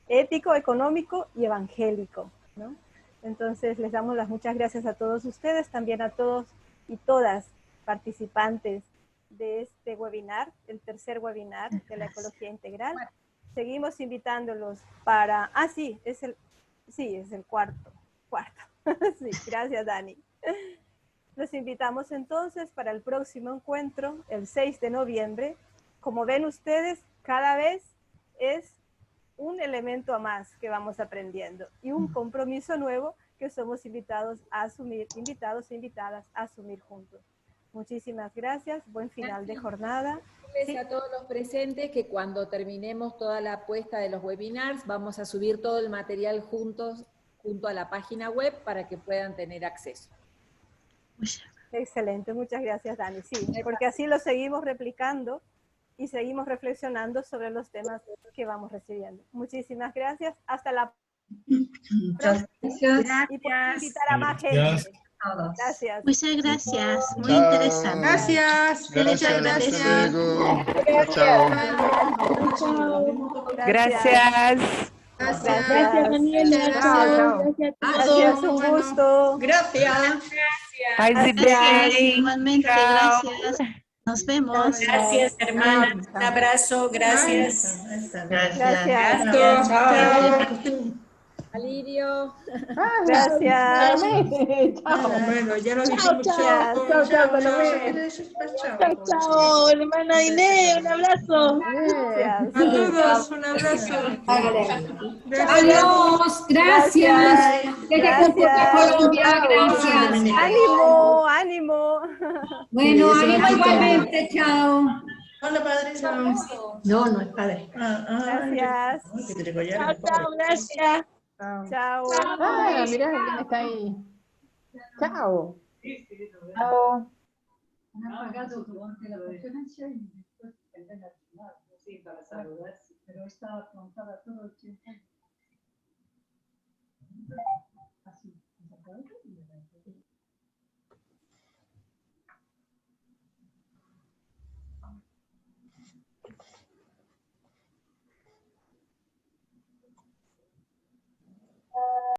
Speaker 2: ético, económico y evangélico, ¿no? Entonces les damos las muchas gracias a todos ustedes, también a todos y todas participantes de este webinar, el tercer webinar de la ecología integral. Seguimos invitándolos para... sí, es el cuarto. Sí, gracias, Dani. Los invitamos entonces para el próximo encuentro, el 6 de noviembre. Como ven ustedes, cada vez es un elemento a más que vamos aprendiendo y un compromiso nuevo que somos invitados e invitadas a asumir juntos. Muchísimas gracias, buen final de jornada.
Speaker 1: Sí. A todos los presentes que cuando terminemos toda la puesta de los webinars vamos a subir todo el material junto a la página web para que puedan tener acceso.
Speaker 2: Excelente, muchas gracias, Dani. Sí, porque así lo seguimos replicando y seguimos reflexionando sobre los temas que vamos recibiendo. Muchísimas gracias. Hasta la próxima.
Speaker 13: Gracias.
Speaker 2: Y por invitar a más gente. Gracias.
Speaker 13: Muchas gracias. Muy
Speaker 5: Chao.
Speaker 13: interesante.
Speaker 14: Gracias.
Speaker 5: Gracias.
Speaker 14: Gracias.
Speaker 5: Hasta luego.
Speaker 2: Gracias.
Speaker 5: Chao.
Speaker 9: Gracias.
Speaker 14: Gracias,
Speaker 2: Daniela.
Speaker 14: Chao.
Speaker 2: Gracias, un gusto.
Speaker 14: Gracias.
Speaker 9: Paz y bien.
Speaker 13: Igualmente, gracias. Nos vemos.
Speaker 15: Gracias, hermana. Un abrazo. Gracias.
Speaker 2: Gracias.
Speaker 14: Chao.
Speaker 1: Alirio.
Speaker 2: Gracias.
Speaker 14: Bueno, ya lo dijimos.
Speaker 15: Chao, hermana Inés. Un abrazo.
Speaker 14: A todos, un abrazo.
Speaker 15: Adiós. Gracias. Desde Colombia, gracias.
Speaker 2: Ánimo, ánimo.
Speaker 15: Bueno, ánimo igualmente. Chao.
Speaker 14: Hola, padre. Chao. No es padre.
Speaker 2: Gracias.
Speaker 15: Chao, gracias.
Speaker 2: Chao.
Speaker 16: Mira quién está ahí. Chao.
Speaker 9: Chao.
Speaker 17: Han apagado durante la conferencia y después tendrán a tomar, sí, para saludar, pero estaba contada todo el tiempo.